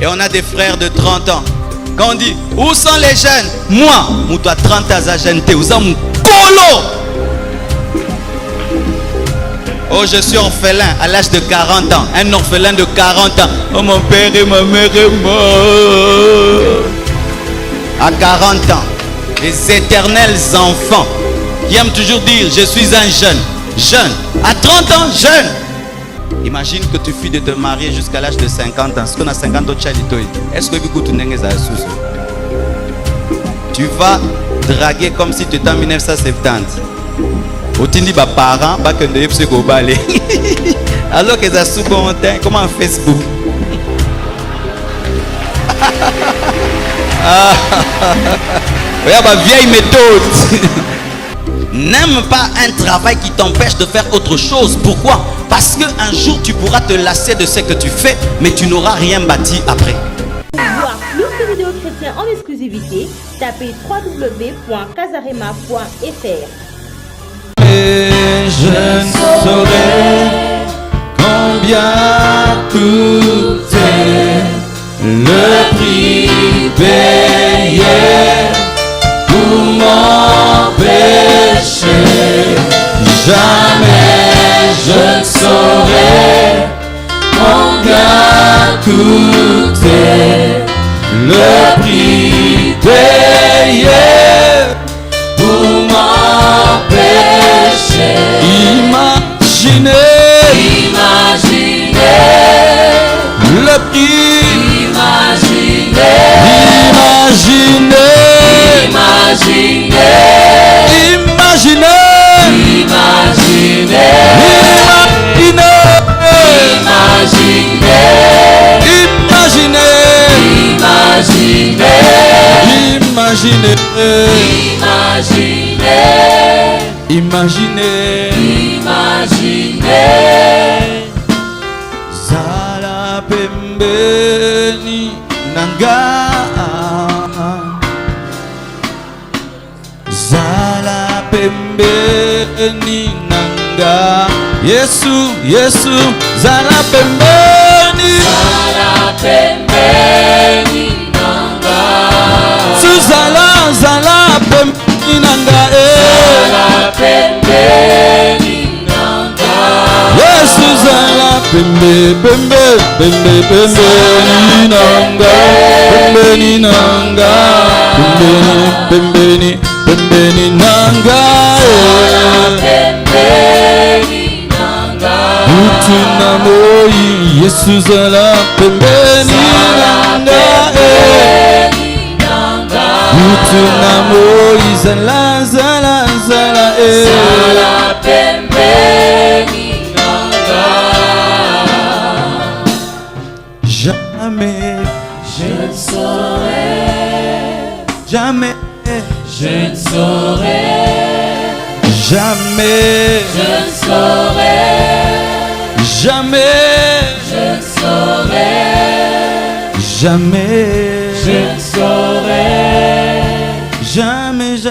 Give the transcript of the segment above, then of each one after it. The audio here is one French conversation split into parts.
Et on a des frères de 30 ans. Quand on dit, où sont les jeunes? Moi, je dois 30 ans à jeune. Où sont mon colo? Oh, je suis orphelin à l'âge de 40 ans. Un orphelin de 40 ans. Oh, mon père et ma mère est mort. À 40 ans, les éternels enfants qui aiment toujours dire, je suis un jeune. Jeune. À 30 ans, jeune. Imagine que tu fuis de te marier jusqu'à l'âge de 50 ans. Ce qu'on a 50 ans, est-ce que tu vas draguer comme si tu étais en 1970? Otindi ba parents ba que ne se go balé. Alors que ça sous bon temps comme en Facebook. Regarde ma vieille méthode. N'aime pas un travail qui t'empêche de faire autre chose. Pourquoi? Parce qu'un jour tu pourras te lasser de ce que tu fais, mais tu n'auras rien bâti après. Pour voir plus de vidéos chrétiennes en exclusivité, tapez www.casarema.fr. Je ne saurais combien coûtait le prix payé pour m'empêcher. Jamais je ne saurais combien coûtait le prix payé pour m'empêcher. Imaginez le prix. Imaginez. Zala pembeni nanga. Zala pembeni nanga. Yesu, Yesu, zala pembeni. Zala pembeni nanga. Zala pembeni nanga. Zala pembeni nanga. Yesu, zala pembeni nanga. Pembeni nanga. Pembeni nanga. Utuna moi Yesu zala pembeni nanga. Utuna moi zala pembeni nanga. Jamais je ne saurais. Jamais je ne saurais. Jamais je ne saurais. Jamais je ne saurais. Jamais je ne saurais. Jamais je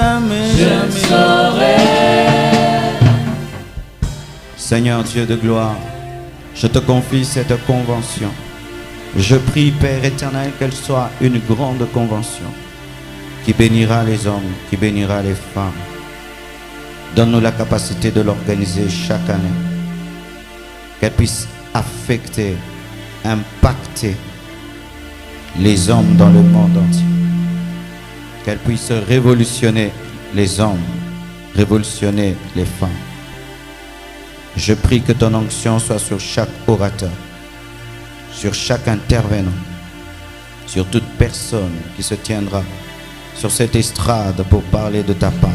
ne saurais. Seigneur Dieu de gloire, je te confie cette convention. Je prie, Père éternel, qu'elle soit une grande convention qui bénira les hommes, qui bénira les femmes. Donne-nous la capacité de l'organiser chaque année. Qu'elle puisse affecter, impacter les hommes dans le monde entier. Qu'elle puisse révolutionner les hommes, révolutionner les femmes. Je prie que ton onction soit sur chaque orateur, sur chaque intervenant, sur toute personne qui se tiendra sur cette estrade pour parler de ta part.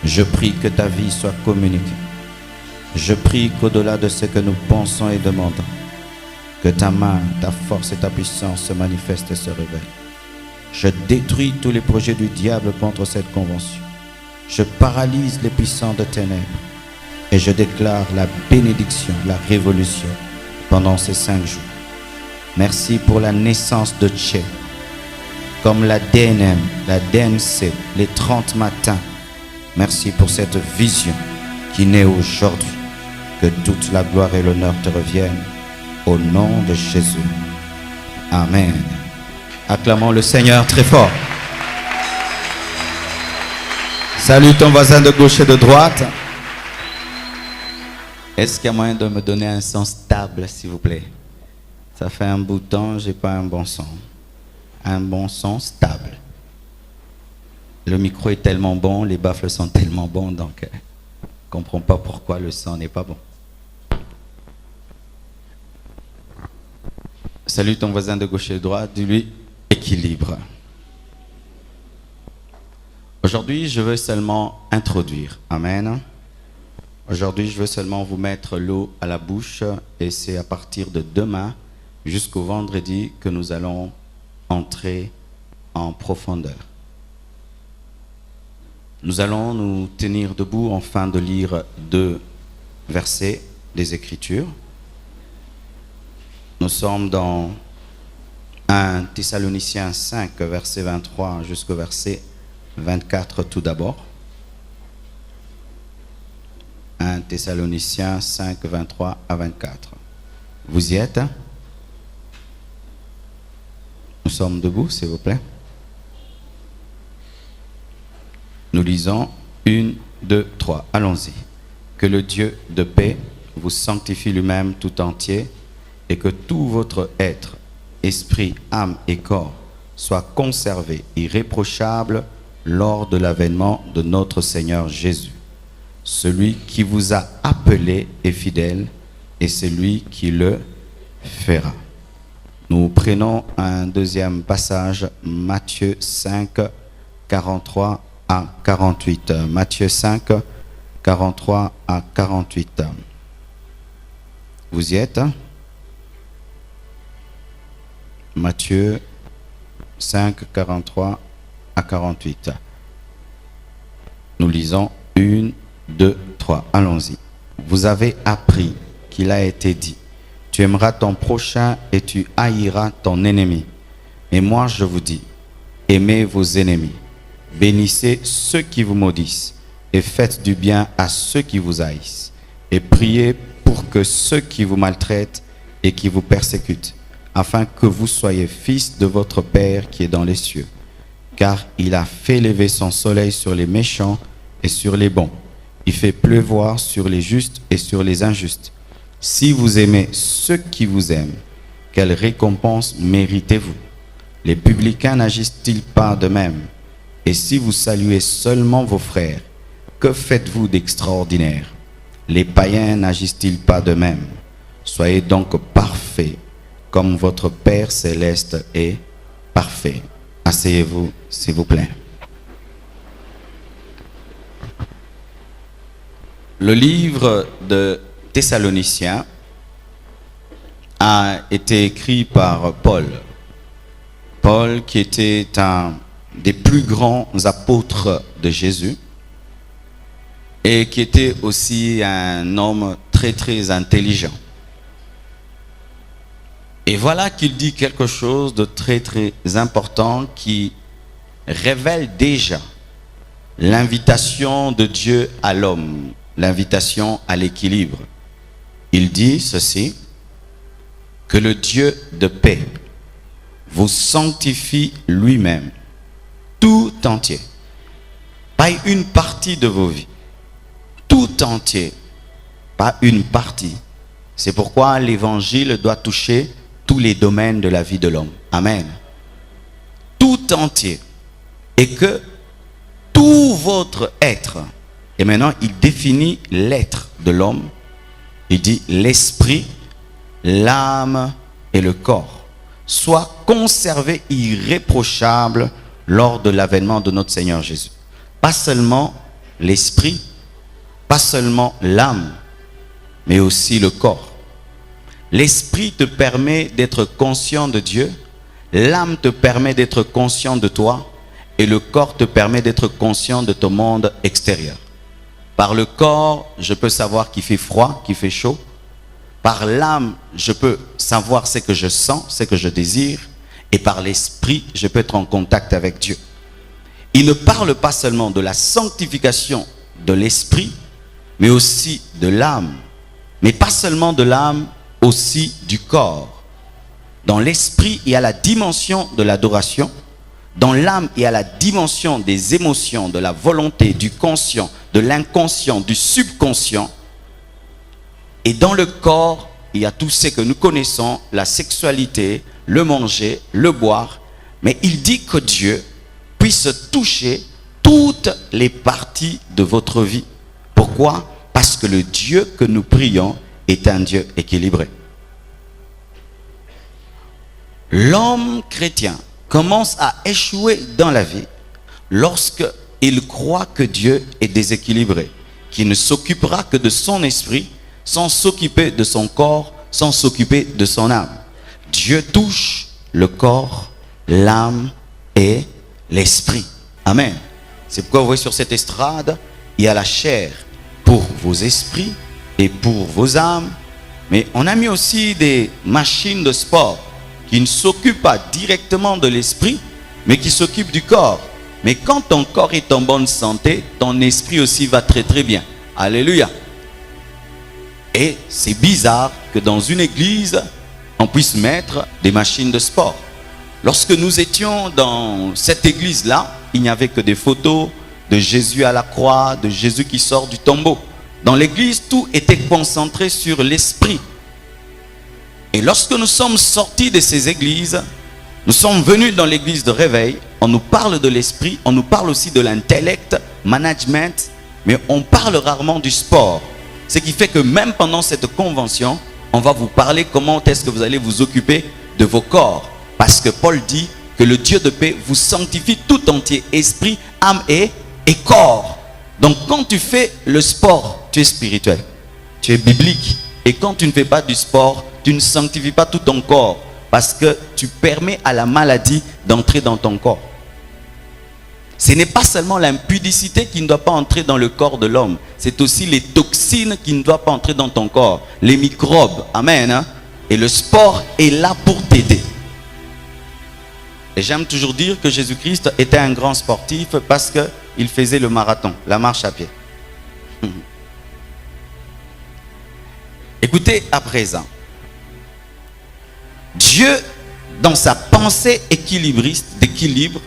Je prie que ta vie soit communiquée. Je prie qu'au-delà de ce que nous pensons et demandons, que ta main, ta force et ta puissance se manifestent et se révèlent. Je détruis tous les projets du diable contre cette convention. Je paralyse les puissants de ténèbres et je déclare la bénédiction, la révolution pendant ces 5 jours. Merci pour la naissance de Tché, comme la DNM, la DNC, les 30 matins. Merci pour cette vision qui naît aujourd'hui. Que toute la gloire et l'honneur te reviennent. Au nom de Jésus. Amen. Acclamons le Seigneur très fort. Salue ton voisin de gauche et de droite. Est-ce qu'il y a moyen de me donner un son stable, s'il vous plaît? Ça fait un bout de temps, j'ai pas un bon son. Un bon son stable. Le micro est tellement bon, les baffles sont tellement bons, donc je ne comprends pas pourquoi le son n'est pas bon. Salue ton voisin de gauche et de droite, dis-lui équilibre. Aujourd'hui, je veux seulement introduire. Amen. Aujourd'hui, je veux seulement vous mettre l'eau à la bouche et c'est à partir de demain jusqu'au vendredi que nous allons entrer en profondeur. Nous allons nous tenir debout afin de lire 2 versets des Écritures. Nous sommes dans 1 Thessaloniciens 5, verset 23 jusqu'au verset 24 tout d'abord. 1 Thessaloniciens 5, 23 à 24. Vous y êtes? Nous sommes debout, s'il vous plaît. Nous lisons 1, 2, 3. Allons-y. Que le Dieu de paix vous sanctifie lui-même tout entier et que tout votre être, esprit, âme et corps soit conservé irréprochable lors de l'avènement de notre Seigneur Jésus. Celui qui vous a appelé est fidèle et c'est lui qui le fera. Nous prenons un deuxième passage, Matthieu 5, 43 à 48. Matthieu 5, 43 à 48. Vous y êtes? Matthieu 5, 43 à 48. Nous lisons 1, 2, 3. Allons-y. Vous avez appris qu'il a été dit: tu aimeras ton prochain et tu haïras ton ennemi. Mais moi je vous dis, aimez vos ennemis, bénissez ceux qui vous maudissent et faites du bien à ceux qui vous haïssent. Et priez pour que ceux qui vous maltraitent et qui vous persécutent, afin que vous soyez fils de votre Père qui est dans les cieux. Car il a fait lever son soleil sur les méchants et sur les bons. Il fait pleuvoir sur les justes et sur les injustes. Si vous aimez ceux qui vous aiment, quelle récompense méritez-vous? Les publicains n'agissent-ils pas de même? Et si vous saluez seulement vos frères, que faites-vous d'extraordinaire? Les païens n'agissent-ils pas de même? Soyez donc parfaits, comme votre Père céleste est parfait. Asseyez-vous, s'il vous plaît. Le livre de Thessaloniciens a été écrit par Paul. Paul qui était un des plus grands apôtres de Jésus et qui était aussi un homme très très intelligent. Et voilà qu'il dit quelque chose de très très important qui révèle déjà l'invitation de Dieu à l'homme, l'invitation à l'équilibre. Il dit ceci: que le Dieu de paix vous sanctifie lui-même, tout entier. Pas une partie de vos vies, tout entier, pas une partie. C'est pourquoi l'évangile doit toucher tous les domaines de la vie de l'homme. Amen. Tout entier. Et que tout votre être, et maintenant il définit l'être de l'homme, il dit l'esprit, l'âme et le corps, soit conservé irréprochable lors de l'avènement de notre Seigneur Jésus. Pas seulement l'esprit, pas seulement l'âme, mais aussi le corps. L'esprit te permet d'être conscient de Dieu, l'âme te permet d'être conscient de toi et le corps te permet d'être conscient de ton monde extérieur. Par le corps, je peux savoir qu'il fait froid, qu'il fait chaud. Par l'âme, je peux savoir ce que je sens, ce que je désire. Et par l'esprit, je peux être en contact avec Dieu. Il ne parle pas seulement de la sanctification de l'esprit, mais aussi de l'âme, mais pas seulement de l'âme, aussi du corps. Dans l'esprit, il y a la dimension de l'adoration. Dans l'âme, il y a la dimension des émotions, de la volonté, du conscient, de l'inconscient, du subconscient. Et dans le corps, il y a tout ce que nous connaissons, la sexualité, le manger, le boire. Mais il dit que Dieu puisse toucher toutes les parties de votre vie. Pourquoi? Parce que le Dieu que nous prions est un Dieu équilibré. L'homme chrétien commence à échouer dans la vie lorsqu'il croit que Dieu est déséquilibré, qu'il ne s'occupera que de son esprit, sans s'occuper de son corps, sans s'occuper de son âme. Dieu touche le corps, l'âme et l'esprit. Amen. C'est pourquoi vous voyez sur cette estrade, il y a la chair pour vos esprits et pour vos âmes. Mais on a mis aussi des machines de sport qui ne s'occupent pas directement de l'esprit, mais qui s'occupent du corps. Mais quand ton corps est en bonne santé, ton esprit aussi va très très bien. Alléluia. Et c'est bizarre que dans une église, on puisse mettre des machines de sport. Lorsque nous étions dans cette église-là, il n'y avait que des photos de Jésus à la croix, de Jésus qui sort du tombeau. Dans l'église, tout était concentré sur l'esprit. Et lorsque nous sommes sortis de ces églises, nous sommes venus dans l'église de réveil, on nous parle de l'esprit, on nous parle aussi de l'intellect, management, mais on parle rarement du sport. Ce qui fait que même pendant cette convention, on va vous parler comment est-ce que vous allez vous occuper de vos corps. Parce que Paul dit que le Dieu de paix vous sanctifie tout entier, esprit, âme et corps. Donc quand tu fais le sport, tu es spirituel, tu es biblique. Et quand tu ne fais pas du sport, tu ne sanctifies pas tout ton corps. Parce que tu permets à la maladie d'entrer dans ton corps. Ce n'est pas seulement l'impudicité qui ne doit pas entrer dans le corps de l'homme. C'est aussi les toxines qui ne doivent pas entrer dans ton corps. Les microbes. Amen. Hein? Et le sport est là pour t'aider. Et j'aime toujours dire que Jésus-Christ était un grand sportif parce qu'il faisait le marathon, la marche à pied. Écoutez à présent. Dieu, dans sa pensée équilibriste, d'équilibre,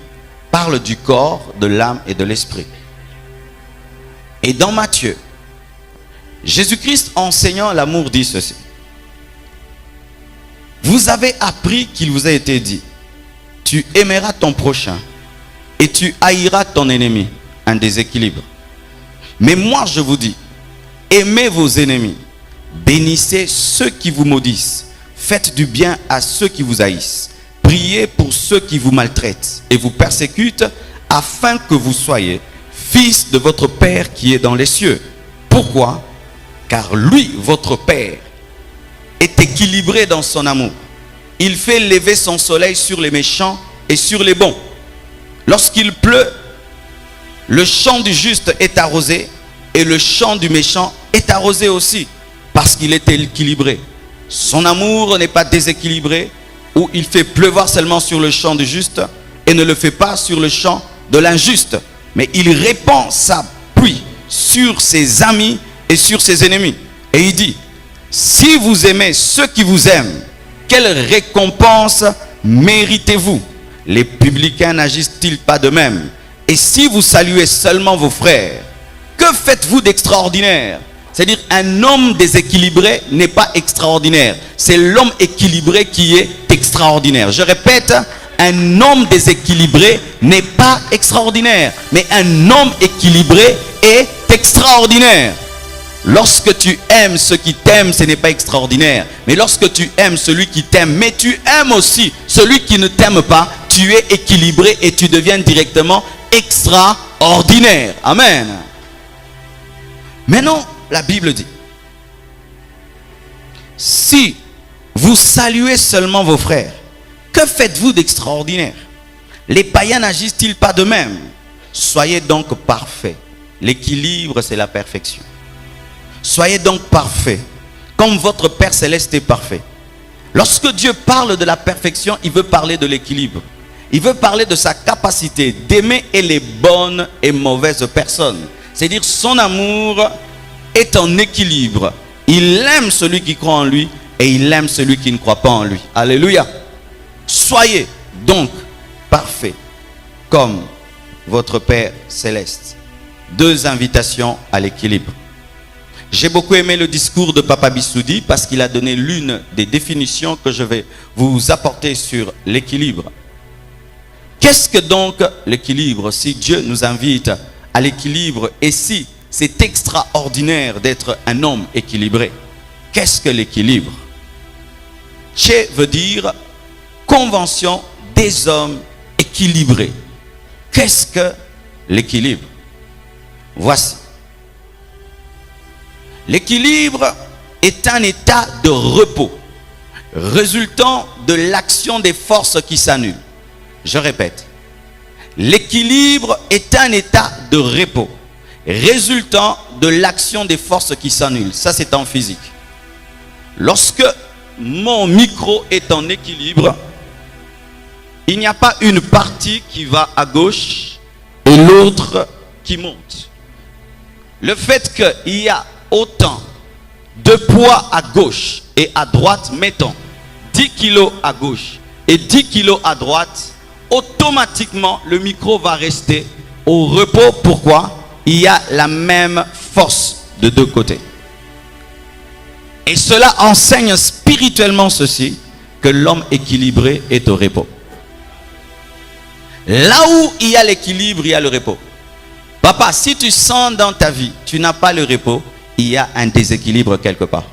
parle du corps, de l'âme et de l'esprit. Et dans Matthieu, Jésus-Christ enseignant l'amour dit ceci. Vous avez appris qu'il vous a été dit, tu aimeras ton prochain et tu haïras ton ennemi. Un déséquilibre. Mais moi je vous dis, aimez vos ennemis, bénissez ceux qui vous maudissent, faites du bien à ceux qui vous haïssent, priez pour ceux qui vous maltraitent et vous persécutent, afin que vous soyez fils de votre Père qui est dans les cieux. Pourquoi? Car lui, votre Père, est équilibré dans son amour. Il fait lever son soleil sur les méchants et sur les bons. Lorsqu'il pleut, le champ du juste est arrosé et le champ du méchant est arrosé aussi, parce qu'il est équilibré. Son amour n'est pas déséquilibré, où il fait pleuvoir seulement sur le champ du juste et ne le fait pas sur le champ de l'injuste. Mais il répand sa pluie sur ses amis et sur ses ennemis. Et il dit, si vous aimez ceux qui vous aiment, quelle récompense méritez-vous? Les publicains n'agissent-ils pas de même? Et si vous saluez seulement vos frères, que faites-vous d'extraordinaire? C'est-à-dire, un homme déséquilibré n'est pas extraordinaire. C'est l'homme équilibré qui est extraordinaire. Je répète, un homme déséquilibré n'est pas extraordinaire. Mais un homme équilibré est extraordinaire. Lorsque tu aimes ceux qui t'aiment, ce n'est pas extraordinaire. Mais lorsque tu aimes celui qui t'aime, mais tu aimes aussi celui qui ne t'aime pas, tu es équilibré et tu deviens directement extraordinaire. Amen. Maintenant, la Bible dit, si vous saluez seulement vos frères, que faites-vous d'extraordinaire? Les païens n'agissent-ils pas de même? Soyez donc parfaits. L'équilibre, c'est la perfection. Soyez donc parfaits, comme votre Père Céleste est parfait. Lorsque Dieu parle de la perfection, il veut parler de l'équilibre. Il veut parler de sa capacité d'aimer et les bonnes et mauvaises personnes. C'est-à-dire son amour est en équilibre Il aime celui qui croit en lui et il aime celui qui ne croit pas en lui. Alléluia. Soyez donc parfaits comme votre Père céleste. 2 invitations à l'équilibre. J'ai beaucoup aimé le discours de Papa Bissoudi parce qu'il a donné l'une des définitions que je vais vous apporter sur l'équilibre. Qu'est-ce que donc l'équilibre? Si Dieu nous invite à l'équilibre et si c'est extraordinaire d'être un homme équilibré, qu'est-ce que l'équilibre? Tché veut dire convention des hommes équilibrés. Qu'est-ce que l'équilibre? Voici. L'équilibre est un état de repos résultant de l'action des forces qui s'annulent. Je répète. L'équilibre est un état de repos résultant de l'action des forces qui s'annulent. Ça, c'est en physique. Lorsque mon micro est en équilibre, il n'y a pas une partie qui va à gauche et l'autre qui monte. Le fait qu'il y a autant de poids à gauche et à droite, mettons 10 kilos à gauche et 10 kilos à droite, automatiquement le micro va rester au repos. Pourquoi? Il y a la même force de deux côtés. Et cela enseigne spirituellement ceci, que l'homme équilibré est au repos. Là où il y a l'équilibre, il y a le repos. Papa, si tu sens dans ta vie, tu n'as pas le repos, il y a un déséquilibre quelque part.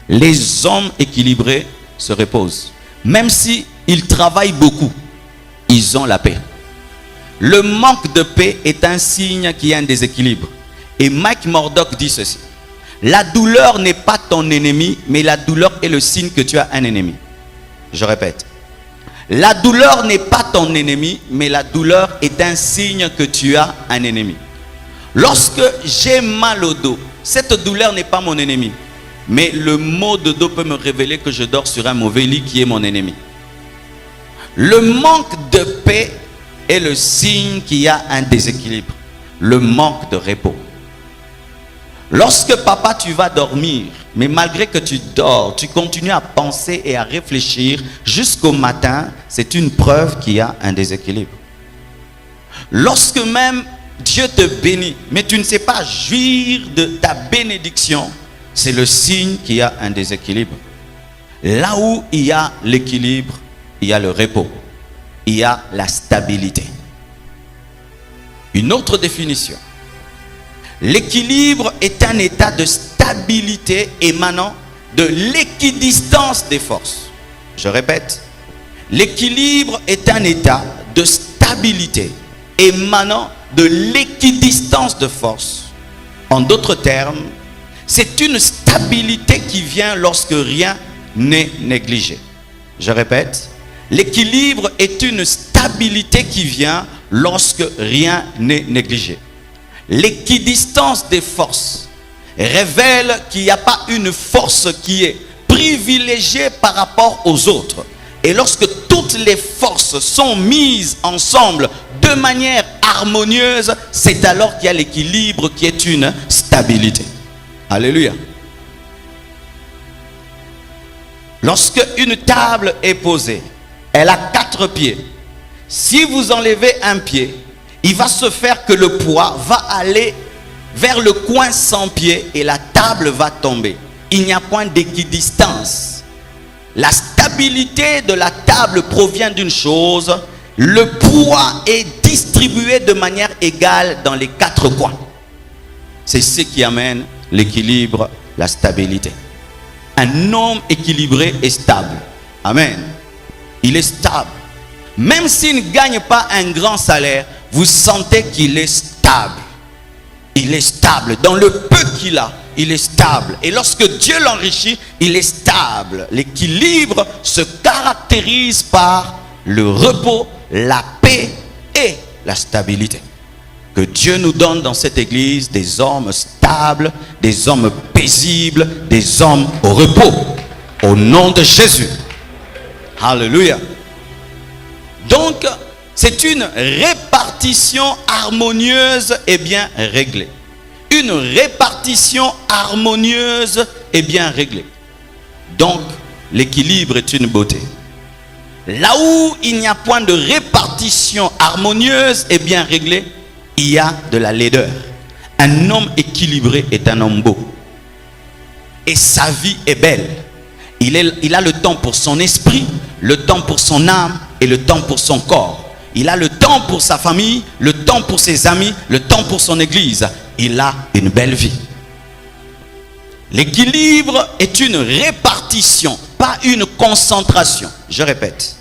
Les hommes équilibrés se reposent. Même s'ils travaillent beaucoup, ils ont la paix. Le manque de paix est un signe qu'il y a un déséquilibre. Et Mike Murdock dit ceci. La douleur n'est pas ton ennemi, mais la douleur est le signe que tu as un ennemi. Je répète. La douleur n'est pas ton ennemi, mais la douleur est un signe que tu as un ennemi. Lorsque j'ai mal au dos, cette douleur n'est pas mon ennemi. Mais le mot de dos peut me révéler que je dors sur un mauvais lit qui est mon ennemi. Le manque de paix est le signe qu'il y a un déséquilibre. Le manque de repos. Lorsque papa tu vas dormir, mais malgré que tu dors, tu continues à penser et à réfléchir jusqu'au matin, c'est une preuve qu'il y a un déséquilibre. Lorsque même Dieu te bénit, mais tu ne sais pas jouir de ta bénédiction, c'est le signe qu'il y a un déséquilibre. Là où il y a l'équilibre, il y a le repos, il y a la stabilité. Une autre définition. L'équilibre est un état de stabilité émanant de l'équidistance des forces. Je répète, l'équilibre est un état de stabilité émanant de l'équidistance de forces. En d'autres termes, c'est une stabilité qui vient lorsque rien n'est négligé. Je répète, l'équilibre est une stabilité qui vient lorsque rien n'est négligé. L'équidistance des forces révèle qu'il n'y a pas une force qui est privilégiée par rapport aux autres. Et lorsque toutes les forces sont mises ensemble de manière harmonieuse, c'est alors qu'il y a l'équilibre qui est une stabilité. Alléluia. Lorsque une table est posée, elle a 4 pieds. Si vous enlevez un pied, il va se faire que le poids va aller vers le coin sans pied et la table va tomber. Il n'y a point d'équidistance. La stabilité de la table provient d'une chose, le poids est distribué de manière égale dans les 4 coins. C'est ce qui amène l'équilibre, la stabilité. Un homme équilibré est stable. Amen. Il est stable. Même s'il ne gagne pas un grand salaire, vous sentez qu'il est stable. Il est stable. Dans le peu qu'il a, il est stable. Et lorsque Dieu l'enrichit, il est stable. L'équilibre se caractérise par le repos, la paix et la stabilité. Que Dieu nous donne dans cette église des hommes stables, des hommes paisibles, des hommes au repos. Au nom de Jésus. Alléluia. Donc, c'est une répartition harmonieuse et bien réglée. Une répartition harmonieuse est bien réglé. Donc, l'équilibre est une beauté. Là où il n'y a point de répartition harmonieuse et bien réglée, il y a de la laideur. Un homme équilibré est un homme beau. Et sa vie est belle. Il a le temps pour son esprit, le temps pour son âme et le temps pour son corps. Il a le temps pour sa famille, le temps pour ses amis, le temps pour son église. Il a une belle vie. L'équilibre est une répartition, pas une concentration. Je répète.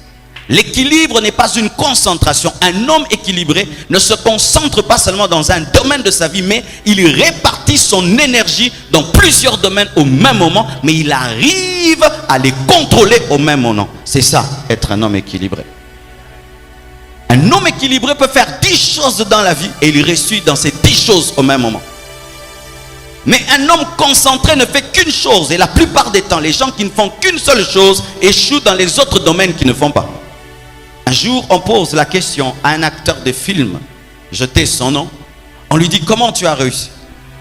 L'équilibre n'est pas une concentration. Un homme équilibré ne se concentre pas seulement dans un domaine de sa vie, mais il répartit son énergie dans plusieurs domaines au même moment, mais il arrive à les contrôler au même moment. C'est ça, être un homme équilibré. Un homme équilibré peut faire 10 choses dans la vie et il réussit dans ces 10 choses au même moment. Mais un homme concentré ne fait qu'une chose, et la plupart des temps, les gens qui ne font qu'une seule chose échouent dans les autres domaines qu'ils ne font pas. Un jour, on pose la question à un acteur de film, je tais son nom, on lui dit comment tu as réussi?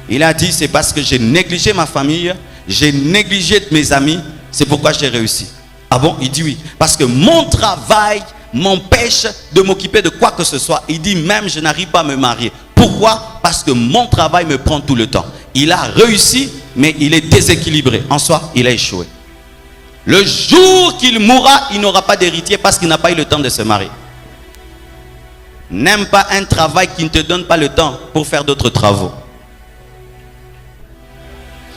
Il a dit c'est parce que j'ai négligé ma famille, j'ai négligé mes amis, c'est pourquoi j'ai réussi. Ah bon? Il dit oui, parce que mon travail m'empêche de m'occuper de quoi que ce soit. Il dit même je n'arrive pas à me marier. Pourquoi? Parce que mon travail me prend tout le temps. Il a réussi, mais il est déséquilibré. En soi, il a échoué. Le jour qu'il mourra, il n'aura pas d'héritier parce qu'il n'a pas eu le temps de se marier. N'aime pas un travail qui ne te donne pas le temps pour faire d'autres travaux.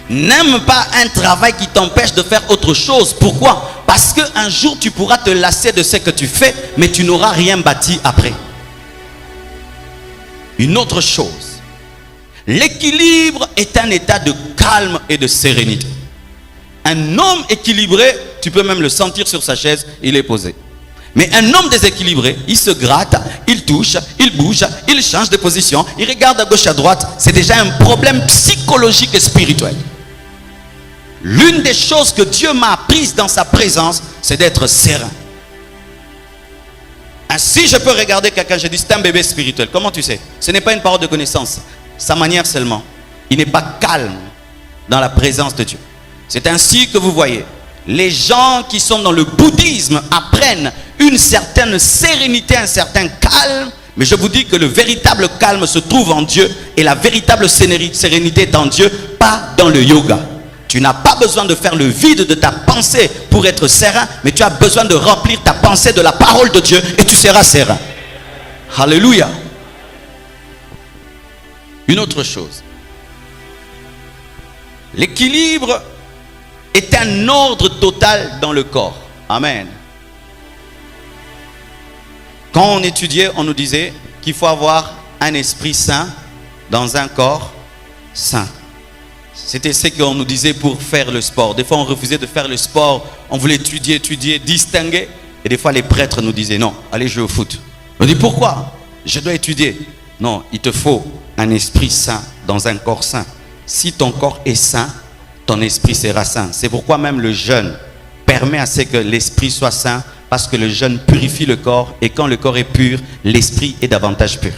N'aime pas un travail qui t'empêche de faire autre chose. Pourquoi? Parce qu'un jour tu pourras te lasser de ce que tu fais, mais tu n'auras rien bâti après. Une autre chose, l'équilibre est un état de calme et de sérénité. Un homme équilibré, tu peux même le sentir sur sa chaise, il est posé. Mais un homme déséquilibré, il se gratte, il touche, il bouge, il change de position, il regarde à gauche, à droite. C'est déjà un problème psychologique et spirituel. L'une des choses que Dieu m'a apprises dans sa présence, c'est d'être serein. Ainsi, je peux regarder quelqu'un, je dis c'est un bébé spirituel. Comment tu sais? Ce n'est pas une parole de connaissance. Sa manière seulement. Il n'est pas calme dans la présence de Dieu. C'est ainsi que vous voyez, les gens qui sont dans le bouddhisme apprennent une certaine sérénité, un certain calme. Mais je vous dis que le véritable calme se trouve en Dieu et la véritable sérénité est en Dieu, pas dans le yoga. Tu n'as pas besoin de faire le vide de ta pensée pour être serein, mais tu as besoin de remplir ta pensée de la parole de Dieu et tu seras serein. Alléluia. Une autre chose. L'équilibre est un ordre total dans le corps. Amen. Quand on étudiait, on nous disait qu'il faut avoir un esprit sain dans un corps sain. C'était ce qu'on nous disait pour faire le sport. Des fois, on refusait de faire le sport. On voulait étudier, distinguer. Et des fois, les prêtres nous disaient non, allez jouer au foot. On dit pourquoi? Je dois étudier. Non, il te faut un esprit sain dans un corps sain. Si ton corps est sain, ton esprit sera sain. C'est pourquoi même le jeûne permet à ce que l'esprit soit sain, parce que le jeûne purifie le corps, et quand le corps est pur, l'esprit est davantage pur.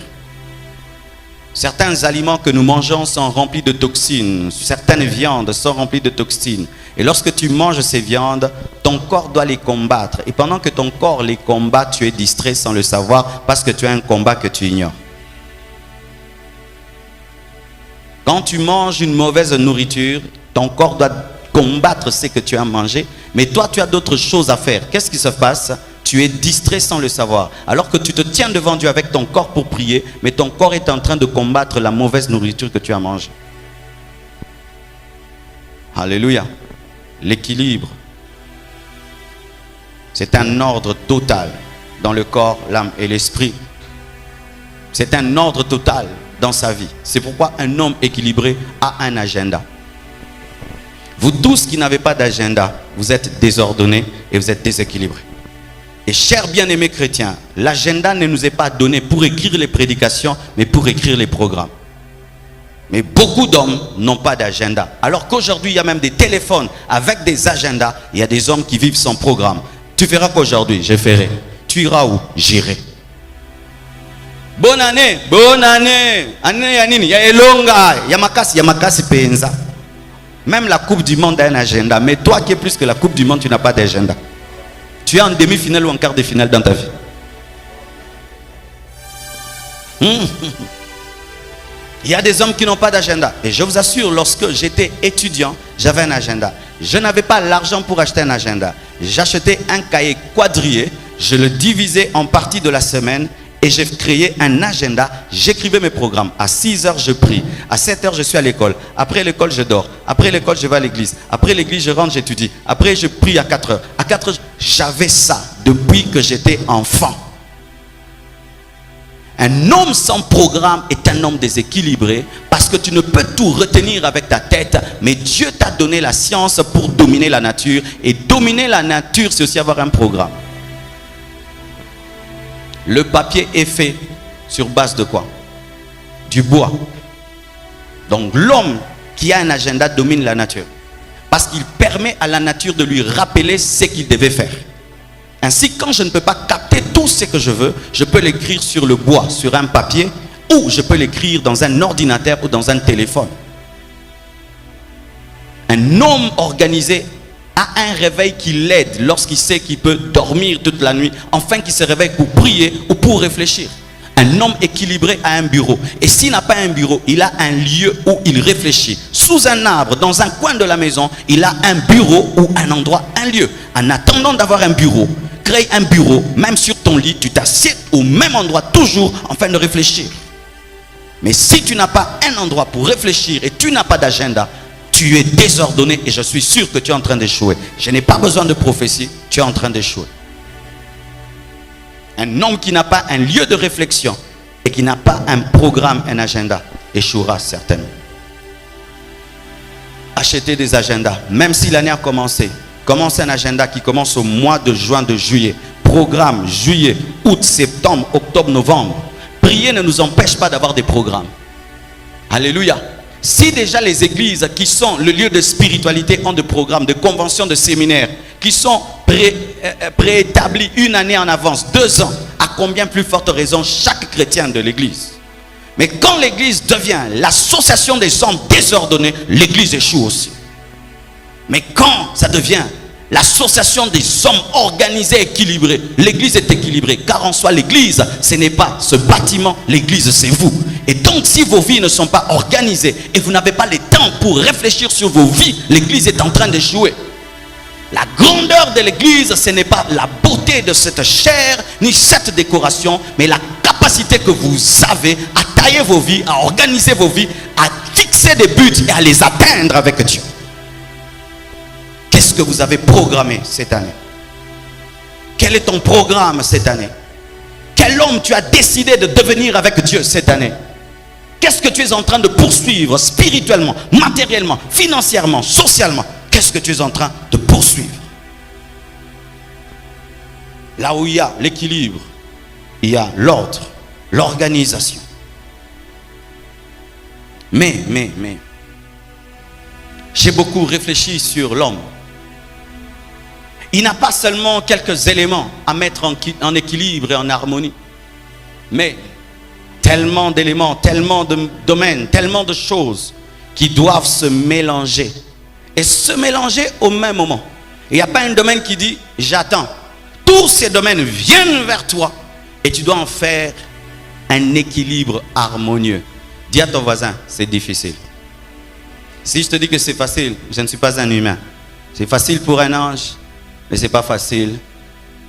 Certains aliments que nous mangeons sont remplis de toxines, certaines viandes sont remplies de toxines. Et lorsque tu manges ces viandes, ton corps doit les combattre. Et pendant que ton corps les combat, tu es distrait sans le savoir, parce que tu as un combat que tu ignores. Quand tu manges une mauvaise nourriture, ton corps doit combattre ce que tu as mangé, mais toi tu as d'autres choses à faire. Qu'est-ce qui se passe? Tu es distrait sans le savoir. Alors que tu te tiens devant Dieu avec ton corps pour prier, mais ton corps est en train de combattre la mauvaise nourriture que tu as mangée. Alléluia. L'équilibre, c'est un ordre total dans le corps, l'âme et l'esprit. C'est un ordre total dans sa vie. C'est pourquoi un homme équilibré a un agenda. Vous tous qui n'avez pas d'agenda, vous êtes désordonnés et vous êtes déséquilibrés. Et chers bien-aimés chrétiens, l'agenda ne nous est pas donné pour écrire les prédications, mais pour écrire les programmes. Mais beaucoup d'hommes n'ont pas d'agenda. Alors qu'aujourd'hui, il y a même des téléphones avec des agendas. Il y a des hommes qui vivent sans programme. Tu feras qu'aujourd'hui, je ferai. Tu iras où? J'irai. Bonne année, bonne année. Année ya nini? Ya elonga, ya makasi penza. Même la Coupe du Monde a un agenda. Mais toi qui es plus que la Coupe du Monde, tu n'as pas d'agenda. Tu es en demi-finale ou en quart de finale dans ta vie. Il y a des hommes qui n'ont pas d'agenda. Et je vous assure, lorsque j'étais étudiant, j'avais un agenda. Je n'avais pas l'argent pour acheter un agenda. J'achetais un cahier quadrillé. Je le divisais en parties de la semaine. Et j'ai créé un agenda. J'écrivais mes programmes. À 6 heures, je prie. À 7 heures, je suis à l'école. Après l'école, je dors. Après l'école, je vais à l'église. Après l'église, je rentre, j'étudie. Après, je prie à 4 heures. À 4 heures, j'avais ça depuis que j'étais enfant. Un homme sans programme est un homme déséquilibré parce que tu ne peux tout retenir avec ta tête, mais Dieu t'a donné la science pour dominer la nature. Et dominer la nature, c'est aussi avoir un programme. Le papier est fait sur base de quoi? Du bois. Donc l'homme qui a un agenda domine la nature parce qu'il permet à la nature de lui rappeler ce qu'il devait faire. Ainsi, quand je ne peux pas capter tout ce que je veux, je peux l'écrire sur le bois, sur un papier, ou je peux l'écrire dans un ordinateur ou dans un téléphone. Un homme organisé a un réveil qui l'aide lorsqu'il sait qu'il peut dormir toute la nuit, enfin qu'il se réveille pour prier ou pour réfléchir. Un homme équilibré a un bureau. Et s'il n'a pas un bureau, il a un lieu où il réfléchit. Sous un arbre, dans un coin de la maison, il a un bureau ou un endroit, un lieu. En attendant d'avoir un bureau, crée un bureau, même sur ton lit, tu t'assieds au même endroit toujours afin de réfléchir. Mais si tu n'as pas un endroit pour réfléchir et tu n'as pas d'agenda, tu es désordonné et je suis sûr que tu es en train d'échouer. Je n'ai pas besoin de prophétie, tu es en train d'échouer. Un homme qui n'a pas un lieu de réflexion et qui n'a pas un programme, un agenda, échouera certainement. Achetez des agendas, même si l'année a commencé. Commence un agenda qui commence au mois de juin, de juillet. Programme, juillet, août, septembre, octobre, novembre. Prier ne nous empêche pas d'avoir des programmes. Alléluia. Si déjà les églises qui sont le lieu de spiritualité ont des programmes, de conventions, de séminaires, qui sont préétablis une année en avance, 2 ans, à combien plus forte raison chaque chrétien de l'église? Mais quand l'église devient l'association des hommes désordonnés, l'église échoue aussi. Mais quand ça devient l'association des hommes organisés, équilibrés, l'église est équilibrée. Car en soi, l'église, ce n'est pas ce bâtiment, l'église, c'est vous. Et donc, si vos vies ne sont pas organisées et vous n'avez pas le temps pour réfléchir sur vos vies, l'église est en train d'échouer. La grandeur de l'église, ce n'est pas la beauté de cette chair, ni cette décoration, mais la capacité que vous avez à tailler vos vies, à organiser vos vies, à fixer des buts et à les atteindre avec Dieu. Qu'est-ce que vous avez programmé cette année? Quel est ton programme cette année? Quel homme tu as décidé de devenir avec Dieu cette année? Qu'est-ce que tu es en train de poursuivre spirituellement, matériellement, financièrement, socialement? Qu'est-ce que tu es en train de poursuivre? Là où il y a l'équilibre, il y a l'ordre, l'organisation. Mais, j'ai beaucoup réfléchi sur l'homme. Il n'a pas seulement quelques éléments à mettre en équilibre et en harmonie, mais tellement d'éléments, tellement de domaines, tellement de choses qui doivent se mélanger. Et se mélanger au même moment. Il n'y a pas un domaine qui dit « j'attends ». Tous ces domaines viennent vers toi et tu dois en faire un équilibre harmonieux. Dis à ton voisin, c'est difficile. Si je te dis que c'est facile, je ne suis pas un humain. C'est facile pour un ange, mais ce n'est pas facile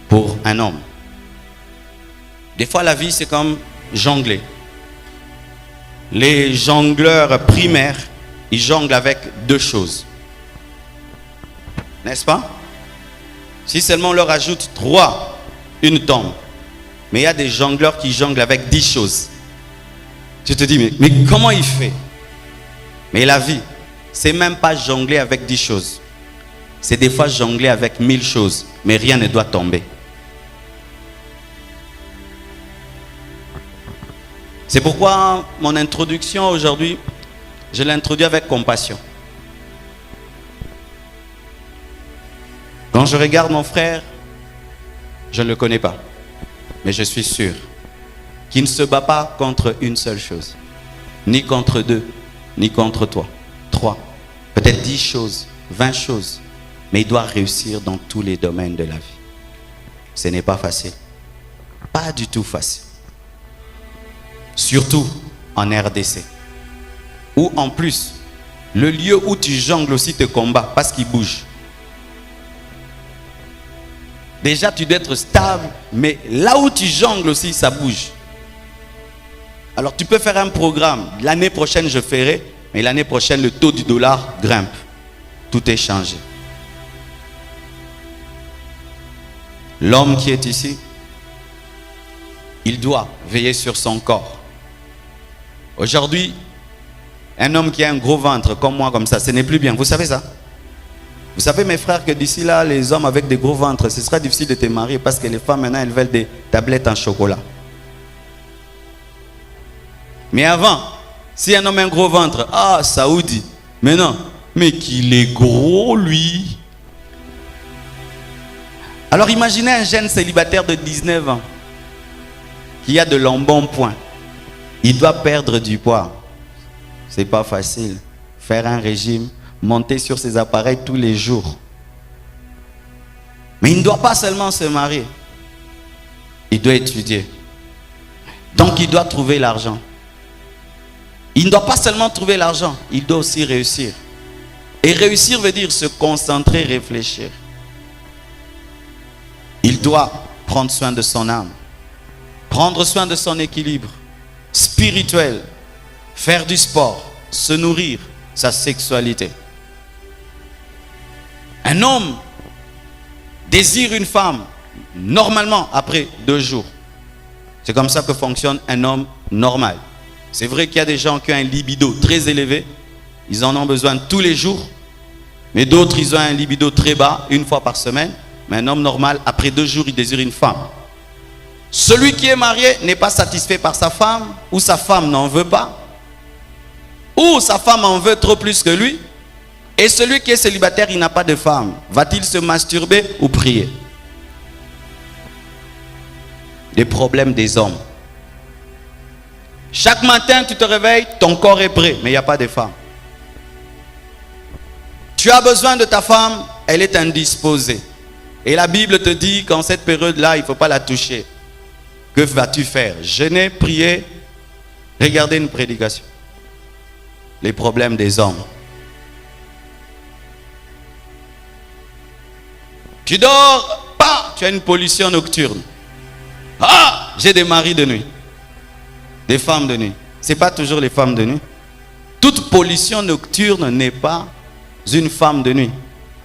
pour un homme. Des fois, la vie, c'est comme jongler. Les jongleurs primaires, ils jonglent avec 2 choses. N'est-ce pas? Si seulement on leur ajoute 3, une tombe. Mais il y a des jongleurs qui jonglent avec 10 choses. Tu te dis, mais comment il fait? Mais la vie, c'est même pas jongler avec 10 choses. C'est des fois jongler avec 1000 choses. Mais rien ne doit tomber. C'est pourquoi mon introduction aujourd'hui, je l'introduis avec compassion. Quand je regarde mon frère, je ne le connais pas. Mais je suis sûr qu'il ne se bat pas contre une seule chose. Ni contre 2, ni contre toi. 3, peut-être 10 choses, 20 choses, mais il doit réussir dans tous les domaines de la vie. Ce n'est pas facile. Pas du tout facile. Surtout en RDC. Où en plus, le lieu où tu jongles aussi te combat parce qu'il bouge. Déjà, tu dois être stable, mais là où tu jongles aussi, ça bouge. Alors, tu peux faire un programme. L'année prochaine, je ferai, mais l'année prochaine, le taux du dollar grimpe. Tout est changé. L'homme qui est ici, il doit veiller sur son corps. Aujourd'hui, un homme qui a un gros ventre comme moi, comme ça, ce n'est plus bien. Vous savez ça? Vous savez, mes frères, que d'ici là, les hommes avec des gros ventres, ce sera difficile de te marier parce que les femmes maintenant, elles veulent des tablettes en chocolat. Mais avant, si un homme a un gros ventre, ah, Saoudi, mais non, mais qu'il est gros, lui. Alors imaginez un jeune célibataire de 19 ans qui a de l'embonpoint. Il doit perdre du poids. C'est pas facile. Faire un régime, monter sur ses appareils tous les jours. Mais il ne doit pas seulement se marier. Il doit étudier. Donc il doit trouver l'argent. Il ne doit pas seulement trouver l'argent, il doit aussi réussir. Et réussir veut dire se concentrer, réfléchir. Il doit prendre soin de son âme, prendre soin de son équilibre spirituel, faire du sport, se nourrir, sa sexualité. Un homme désire une femme normalement après 2 jours. C'est comme ça que fonctionne un homme normal. C'est vrai qu'il y a des gens qui ont un libido très élevé. Ils en ont besoin tous les jours. Mais d'autres, ils ont un libido très bas, 1 fois par semaine. Mais un homme normal, après 2 jours, il désire une femme. Celui qui est marié n'est pas satisfait par sa femme, ou sa femme n'en veut pas, ou sa femme en veut trop plus que lui. Et celui qui est célibataire, il n'a pas de femme. Va-t-il se masturber ou prier? Les problèmes des hommes. Chaque matin, tu te réveilles, ton corps est prêt, mais il n'y a pas de femme. Tu as besoin de ta femme, elle est indisposée. Et la Bible te dit qu'en cette période-là, il ne faut pas la toucher. Que vas-tu faire? Jeûner, prier, regarder une prédication. Les problèmes des hommes. Tu dors, pas, tu as une pollution nocturne. Ah, j'ai des maris de nuit. Des femmes de nuit. Ce n'est pas toujours les femmes de nuit. Toute pollution nocturne n'est pas une femme de nuit.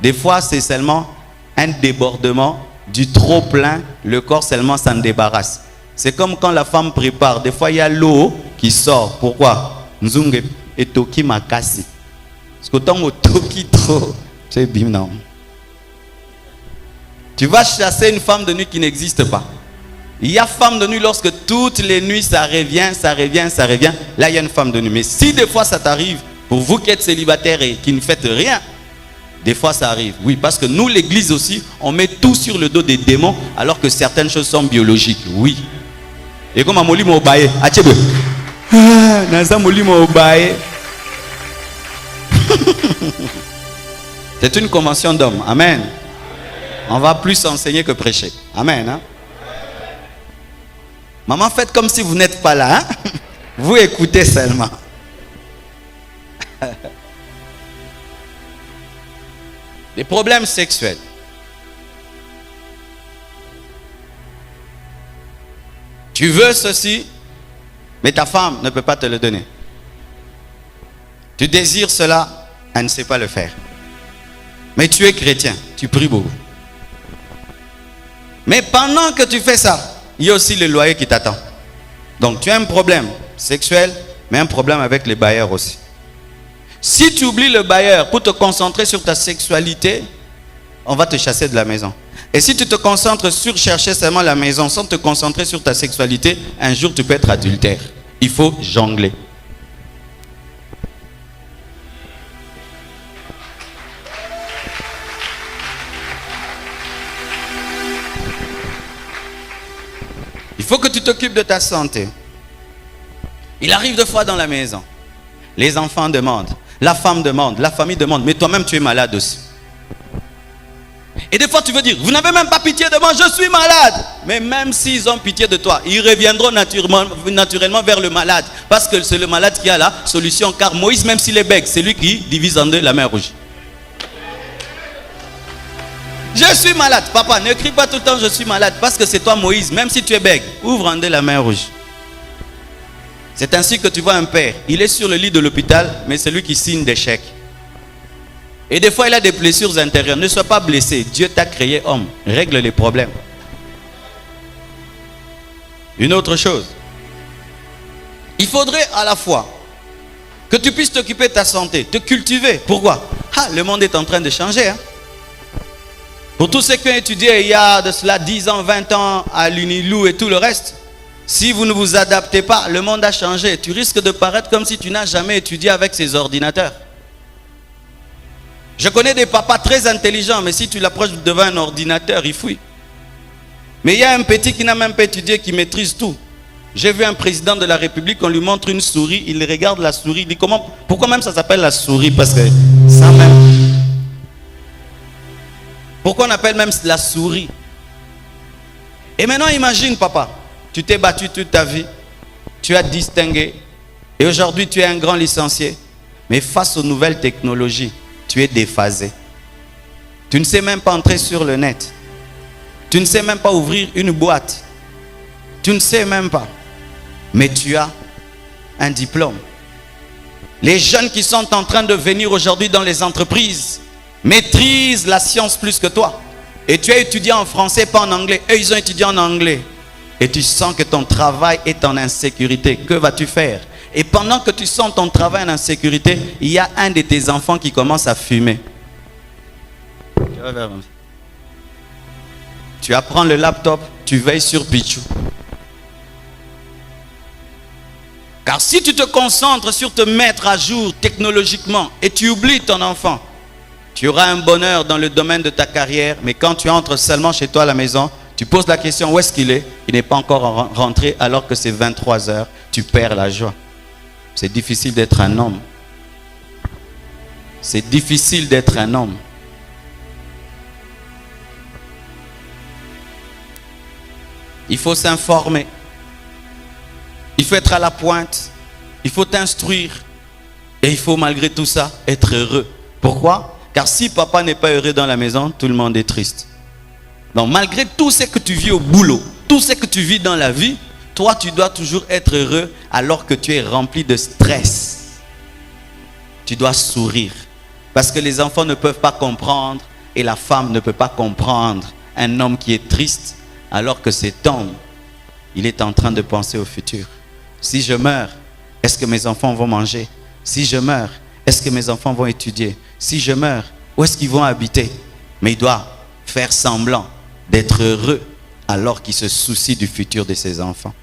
Des fois, c'est seulement un débordement du trop plein. Le corps seulement s'en débarrasse. C'est comme quand la femme prépare. Des fois, il y a l'eau qui sort. Pourquoi? Nzunge et toki makasi. Parce que tant que toki trop, c'est bim non. Tu vas chasser une femme de nuit qui n'existe pas. Il y a femme de nuit lorsque toutes les nuits ça revient, ça revient, ça revient. Là, il y a une femme de nuit. Mais si des fois ça t'arrive, pour vous qui êtes célibataire et qui ne faites rien, des fois ça arrive. Oui, parce que nous, l'église aussi, on met tout sur le dos des démons alors que certaines choses sont biologiques. Oui. Et comme Amoli Mobaye, Achebe. Naza Moli Mobaye. C'est une convention d'hommes. Amen. On va plus enseigner que prêcher. Amen. Hein? Maman, faites comme si vous n'êtes pas là. Hein? Vous écoutez seulement. Les problèmes sexuels. Tu veux ceci, mais ta femme ne peut pas te le donner. Tu désires cela, elle ne sait pas le faire. Mais tu es chrétien, tu pries beaucoup. Mais pendant que tu fais ça, il y a aussi le loyer qui t'attend. Donc tu as un problème sexuel, mais un problème avec les bailleurs aussi. Si tu oublies le bailleur pour te concentrer sur ta sexualité, on va te chasser de la maison. Et si tu te concentres sur chercher seulement la maison sans te concentrer sur ta sexualité, un jour tu peux être adultère. Il faut jongler. Il faut que tu t'occupes de ta santé. Il arrive 2 fois dans la maison. Les enfants demandent, La femme demande, la famille demande, mais toi-même tu es malade aussi. Et des fois tu veux dire, vous n'avez même pas pitié de moi, je suis malade. Mais même s'ils ont pitié de toi, ils reviendront naturellement vers le malade. Parce que c'est le malade qui a la solution. Car Moïse, même s'il est bègue, c'est lui qui divise en deux la mer Rouge. Je suis malade. Papa, ne crie pas tout le temps je suis malade. Parce que c'est toi Moïse, même si tu es bègue, ouvre en deux la mer Rouge. C'est ainsi que tu vois un père. Il est sur le lit de l'hôpital, mais c'est lui qui signe des chèques. Et des fois, il a des blessures intérieures. Ne sois pas blessé. Dieu t'a créé homme. Règle les problèmes. Une autre chose. Il faudrait à la fois que tu puisses t'occuper de ta santé, te cultiver. Pourquoi? Le monde est en train de changer. Pour tous ceux qui ont étudié il y a de cela 10 ans, 20 ans à l'Unilou et tout le reste, si vous ne vous adaptez pas, le monde a changé. Tu risques de paraître comme si tu n'as jamais étudié avec ces ordinateurs. Je connais des papas très intelligents, mais si tu l'approches devant un ordinateur, il fouille. Mais il y a un petit qui n'a même pas étudié, qui maîtrise tout. J'ai vu un président de la République, on lui montre une souris, il regarde la souris, il dit pourquoi même ça s'appelle la souris? Parce que ça même... Pourquoi on appelle même la souris? Et maintenant imagine papa, tu t'es battu toute ta vie, tu as distingué, et aujourd'hui tu es un grand licencié, mais face aux nouvelles technologies, tu es déphasé. Tu ne sais même pas entrer sur le net. Tu ne sais même pas ouvrir une boîte. Tu ne sais même pas. Mais tu as un diplôme. Les jeunes qui sont en train de venir aujourd'hui dans les entreprises maîtrisent la science plus que toi. Et tu as étudié en français, pas en anglais. Eux, ils ont étudié en anglais. Et tu sens que ton travail est en insécurité. Que vas-tu faire? Et pendant que tu sens ton travail en insécurité, il y a un de tes enfants qui commence à fumer. Tu apprends le laptop, tu veilles sur Pichou. Car si tu te concentres sur te mettre à jour technologiquement et tu oublies ton enfant, tu auras un bonheur dans le domaine de ta carrière, mais quand tu entres seulement chez toi à la maison, tu poses la question où est-ce qu'il est? Il n'est pas encore rentré alors que c'est 23 heures, tu perds la joie. C'est difficile d'être un homme. C'est difficile d'être un homme. Il faut s'informer. Il faut être à la pointe. Il faut t'instruire. Et il faut malgré tout ça être heureux. Pourquoi? Car si papa n'est pas heureux dans la maison, tout le monde est triste. Donc malgré tout ce que tu vis au boulot, tout ce que tu vis dans la vie, toi, tu dois toujours être heureux alors que tu es rempli de stress. Tu dois sourire. Parce que les enfants ne peuvent pas comprendre et la femme ne peut pas comprendre un homme qui est triste alors que cet homme, il est en train de penser au futur. Si je meurs, est-ce que mes enfants vont manger? Si je meurs, est-ce que mes enfants vont étudier? Si je meurs, où est-ce qu'ils vont habiter? Mais il doit faire semblant d'être heureux alors qu'il se soucie du futur de ses enfants.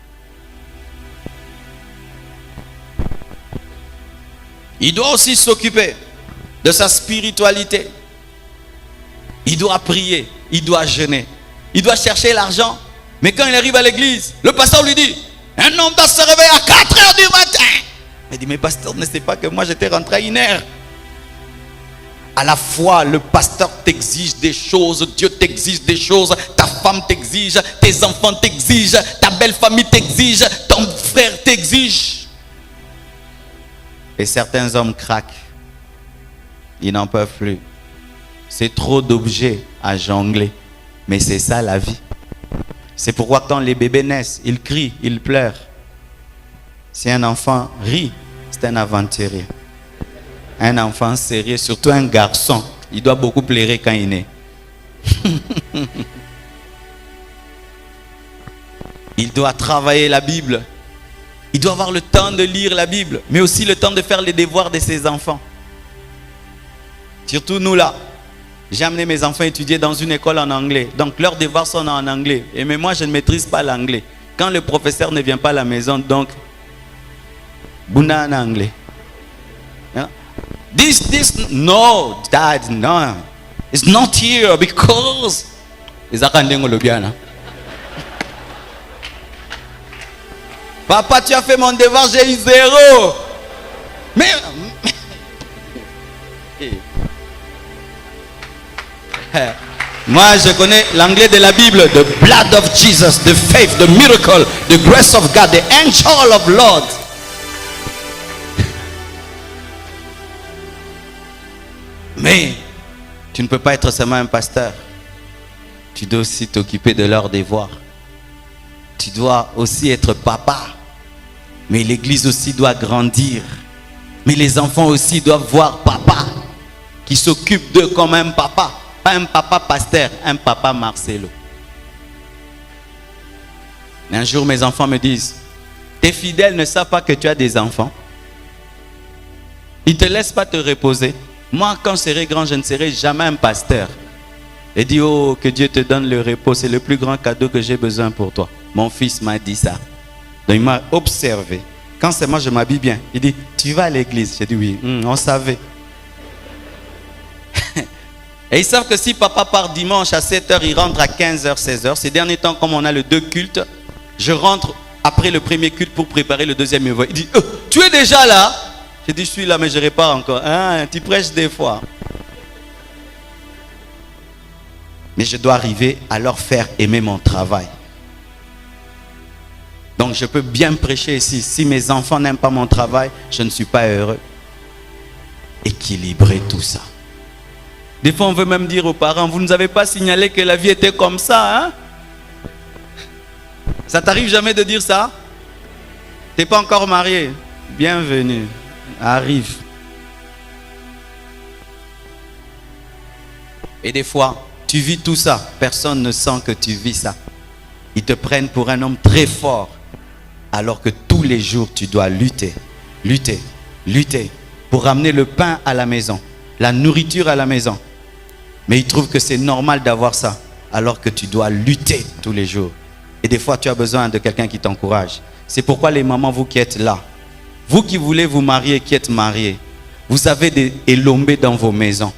Il doit aussi s'occuper de sa spiritualité. Il doit prier, il doit jeûner, il doit chercher l'argent. Mais quand il arrive à l'église, le pasteur lui dit, un homme doit se réveiller à 4 heures du matin. Il dit, mais pasteur ne sait pas que moi j'étais rentré à 1 heure. À la fois, le pasteur t'exige des choses, Dieu t'exige des choses, ta femme t'exige, tes enfants t'exigent, ta belle famille t'exige, ton frère t'exige. Et certains hommes craquent. Ils n'en peuvent plus. C'est trop d'objets à jongler. Mais c'est ça la vie. C'est pourquoi quand les bébés naissent, ils crient, ils pleurent. Si un enfant rit, c'est un aventurier. Un enfant sérieux, surtout un garçon, il doit beaucoup pleurer quand il naît. Il doit travailler la Bible. Il doit avoir le temps de lire la Bible, mais aussi le temps de faire les devoirs de ses enfants. Surtout nous là. J'ai amené mes enfants étudier dans une école en anglais. Donc leurs devoirs sont en anglais. Et mais moi je ne maîtrise pas l'anglais. Quand le professeur ne vient pas à la maison, donc Buna en anglais. This, no, Dad, no. It's not here because. Papa, tu as fait mon devoir, j'ai eu 0. Mais Moi, je connais l'anglais de la Bible. The blood of Jesus, the faith, the miracle, the grace of God, the angel of Lord. Mais tu ne peux pas être seulement un pasteur. Tu dois aussi t'occuper de leurs devoirs. Tu dois aussi être papa. Mais l'église aussi doit grandir. Mais les enfants aussi doivent voir papa qui s'occupe d'eux comme un papa. Pas un papa pasteur, un papa Marcelo. Un jour, mes enfants me disent, tes fidèles ne savent pas que tu as des enfants. Ils ne te laissent pas te reposer. Moi, quand je serai grand, je ne serai jamais un pasteur. Et dit, oh, que Dieu te donne le repos. C'est le plus grand cadeau que j'ai besoin pour toi. Mon fils m'a dit ça. Donc, il m'a observé. Quand c'est moi, je m'habille bien. Il dit, tu vas à l'église? J'ai dit, oui. On savait. Et ils savent que si papa part dimanche à 7h, il rentre à 15h, 16h. Ces derniers temps, comme on a le 2 cultes, je rentre après le premier culte pour préparer le deuxième. Il dit, tu es déjà là? J'ai dit, je suis là, mais je répare encore. Hein, tu prêches des fois. Mais je dois arriver à leur faire aimer mon travail. Donc je peux bien prêcher ici. Si mes enfants n'aiment pas mon travail, je ne suis pas heureux. Équilibrer tout ça. Des fois, on veut même dire aux parents, vous ne nous avez pas signalé que la vie était comme ça, hein? Ça t'arrive jamais de dire ça? Tu n'es pas encore marié? Bienvenue. Arrive. Et des fois, tu vis tout ça. Personne ne sent que tu vis ça. Ils te prennent pour un homme très fort. Alors que tous les jours, tu dois lutter. Lutter. Lutter. Pour ramener le pain à la maison. La nourriture à la maison. Mais ils trouvent que c'est normal d'avoir ça. Alors que tu dois lutter tous les jours. Et des fois, tu as besoin de quelqu'un qui t'encourage. C'est pourquoi les mamans, vous qui êtes là, vous qui voulez vous marier, qui êtes mariés, vous avez des elombés dans vos maisons.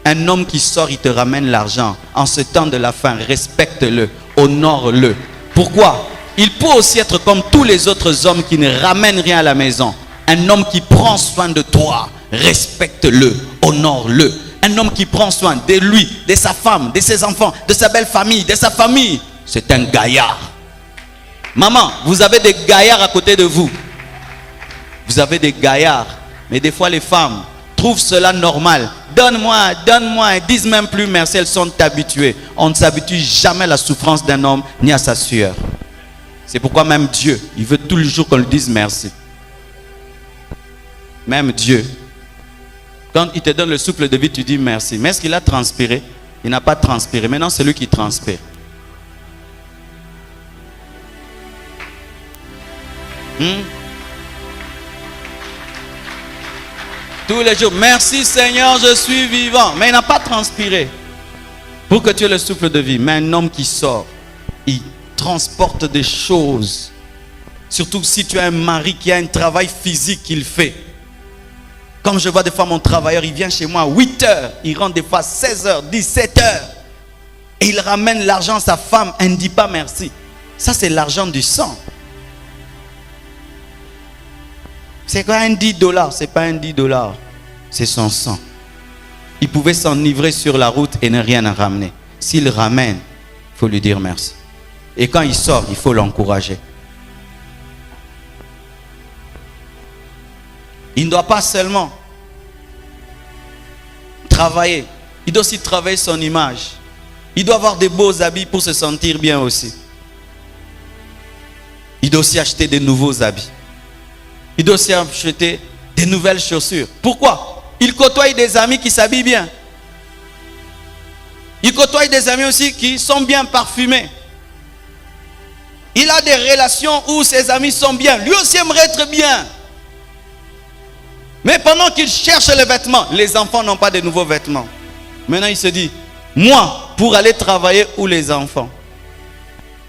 Un homme qui sort, il te ramène l'argent. En ce temps de la fin, respecte-le, honore-le. Pourquoi? Il peut aussi être comme tous les autres hommes qui ne ramènent rien à la maison. Un homme qui prend soin de toi, respecte-le, honore-le. Un homme qui prend soin de lui, de sa femme, de ses enfants, de sa belle famille, de sa famille. C'est un gaillard. Maman, vous avez des gaillards à côté de vous. Vous avez des gaillards. Mais des fois, les femmes trouvent cela normal. Donne-moi, donne-moi. Elles disent même plus merci, elles sont habituées. On ne s'habitue jamais à la souffrance d'un homme ni à sa sueur. C'est pourquoi même Dieu, il veut tout le jour qu'on lui dise merci. Même Dieu. Quand il te donne le souffle de vie, tu dis merci. Mais est-ce qu'il a transpiré? Il n'a pas transpiré. Maintenant, c'est lui qui transpire. Tous les jours, merci Seigneur, je suis vivant. Mais il n'a pas transpiré pour que tu aies le souffle de vie. Mais un homme qui sort, il transporte des choses. Surtout si tu as un mari qui a un travail physique qu'il fait. Comme je vois des fois mon travailleur, il vient chez moi à 8h, il rentre des fois à 16h, 17h. Et il ramène l'argent à sa femme, elle ne dit pas merci. Ça c'est l'argent du sang. C'est quoi un $10? C'est pas un $10, c'est son sang. Il pouvait s'enivrer sur la route et ne rien ramener. S'il ramène, il faut lui dire merci. Et quand il sort, il faut l'encourager. Il ne doit pas seulement travailler, il doit aussi travailler son image. Il doit avoir des beaux habits pour se sentir bien aussi. Il doit aussi acheter de nouveaux habits. Il doit aussi acheter des nouvelles chaussures. Pourquoi? Il côtoie des amis qui s'habillent bien. Il côtoie des amis aussi qui sont bien parfumés. Il a des relations où ses amis sont bien. Lui aussi aimerait être bien. Mais pendant qu'il cherche les vêtements, les enfants n'ont pas de nouveaux vêtements. Maintenant il se dit, moi, pour aller travailler ou les enfants?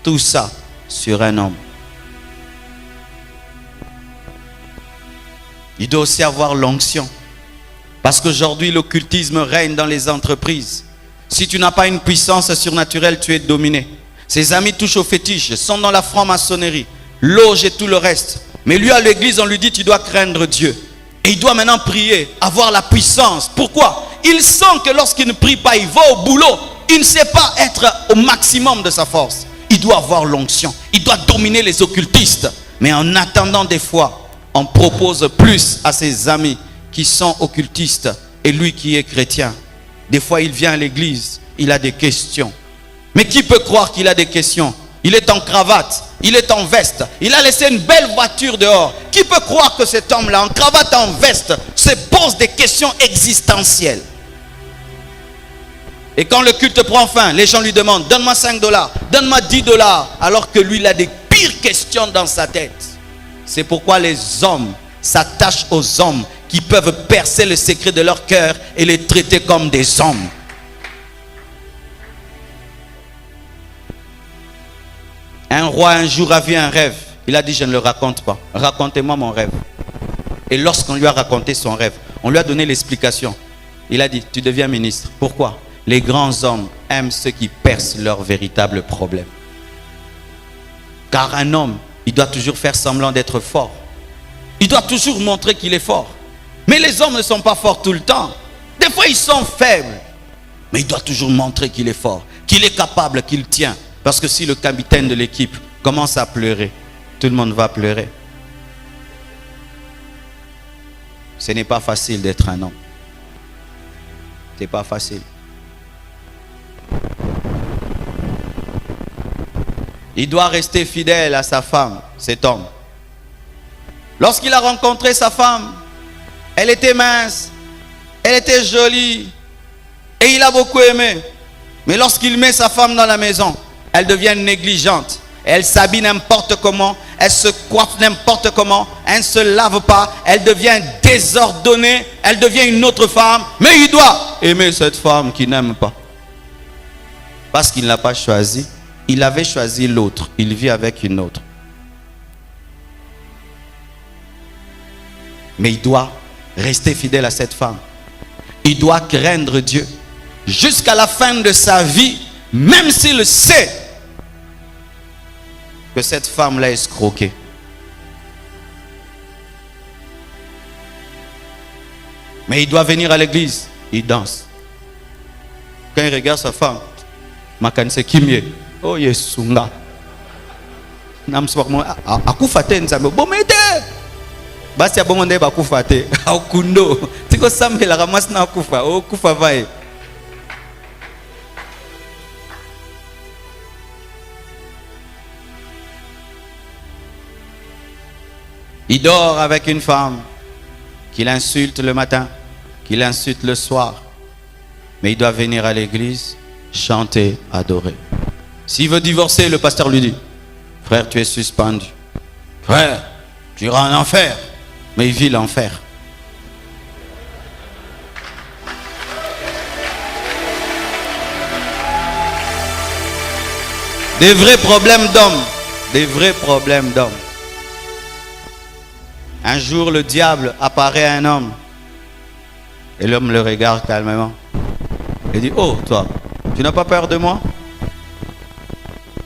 Tout ça sur un homme. Il doit aussi avoir l'onction. Parce qu'aujourd'hui, l'occultisme règne dans les entreprises. Si tu n'as pas une puissance surnaturelle, tu es dominé. Ses amis touchent aux fétiches, sont dans la franc-maçonnerie, loge et tout le reste. Mais lui, à l'église, on lui dit, tu dois craindre Dieu. Et il doit maintenant prier, avoir la puissance. Pourquoi? Il sent que lorsqu'il ne prie pas, il va au boulot. Il ne sait pas être au maximum de sa force. Il doit avoir l'onction. Il doit dominer les occultistes. Mais en attendant, des fois, on propose plus à ses amis qui sont occultistes et lui qui est chrétien. Des fois, il vient à l'église, il a des questions. Mais qui peut croire qu'il a des questions? Il est en cravate, il est en veste, il a laissé une belle voiture dehors. Qui peut croire que cet homme-là, en cravate, en veste, se pose des questions existentielles? Et quand le culte prend fin, les gens lui demandent, donne-moi 5 $, donne-moi 10 $, alors que lui, il a des pires questions dans sa tête. C'est pourquoi les hommes s'attachent aux hommes qui peuvent percer le secret de leur cœur et les traiter comme des hommes. Un roi un jour a vu un rêve. Il a dit, je ne le raconte pas. Racontez-moi mon rêve. Et lorsqu'on lui a raconté son rêve, on lui a donné l'explication. Il a dit, tu deviens ministre. Pourquoi? Les grands hommes aiment ceux qui percent leurs véritables problèmes. Car un homme, il doit toujours faire semblant d'être fort. Il doit toujours montrer qu'il est fort. Mais les hommes ne sont pas forts tout le temps. Des fois, ils sont faibles. Mais il doit toujours montrer qu'il est fort, qu'il est capable, qu'il tient. Parce que si le capitaine de l'équipe commence à pleurer, tout le monde va pleurer. Ce n'est pas facile d'être un homme. Ce n'est pas facile. Il doit rester fidèle à sa femme, cet homme. Lorsqu'il a rencontré sa femme, elle était mince, elle était jolie, et il a beaucoup aimé. Mais lorsqu'il met sa femme dans la maison, elle devient négligente. Elle s'habille n'importe comment, elle se coiffe n'importe comment, elle ne se lave pas, elle devient désordonnée, elle devient une autre femme. Mais il doit aimer cette femme qu'il n'aime pas. Parce qu'il ne l'a pas choisi. Il avait choisi l'autre. Il vit avec une autre. Mais il doit rester fidèle à cette femme. Il doit craindre Dieu jusqu'à la fin de sa vie, même s'il sait que cette femme l'a escroqué. Mais il doit venir à l'église. Il danse. Quand il regarde sa femme, makanse kimye. Oh yesunga. Namswakmo akufate nzambe bomete. Basi abongonde bakufate. Akundo. Tiko sambela ramas na akufa. Oh kufa vai. Il dort avec une femme qu'il insulte le matin, qu'il insulte le soir. Mais il doit venir à l'église, chanter, adorer. S'il veut divorcer, le pasteur lui dit, frère, tu es suspendu. Frère, tu iras en enfer. Mais il vit l'enfer. Des vrais problèmes d'hommes. Des vrais problèmes d'hommes. Un jour, le diable apparaît à un homme. Et l'homme le regarde calmement. Il dit, oh, toi, tu n'as pas peur de moi?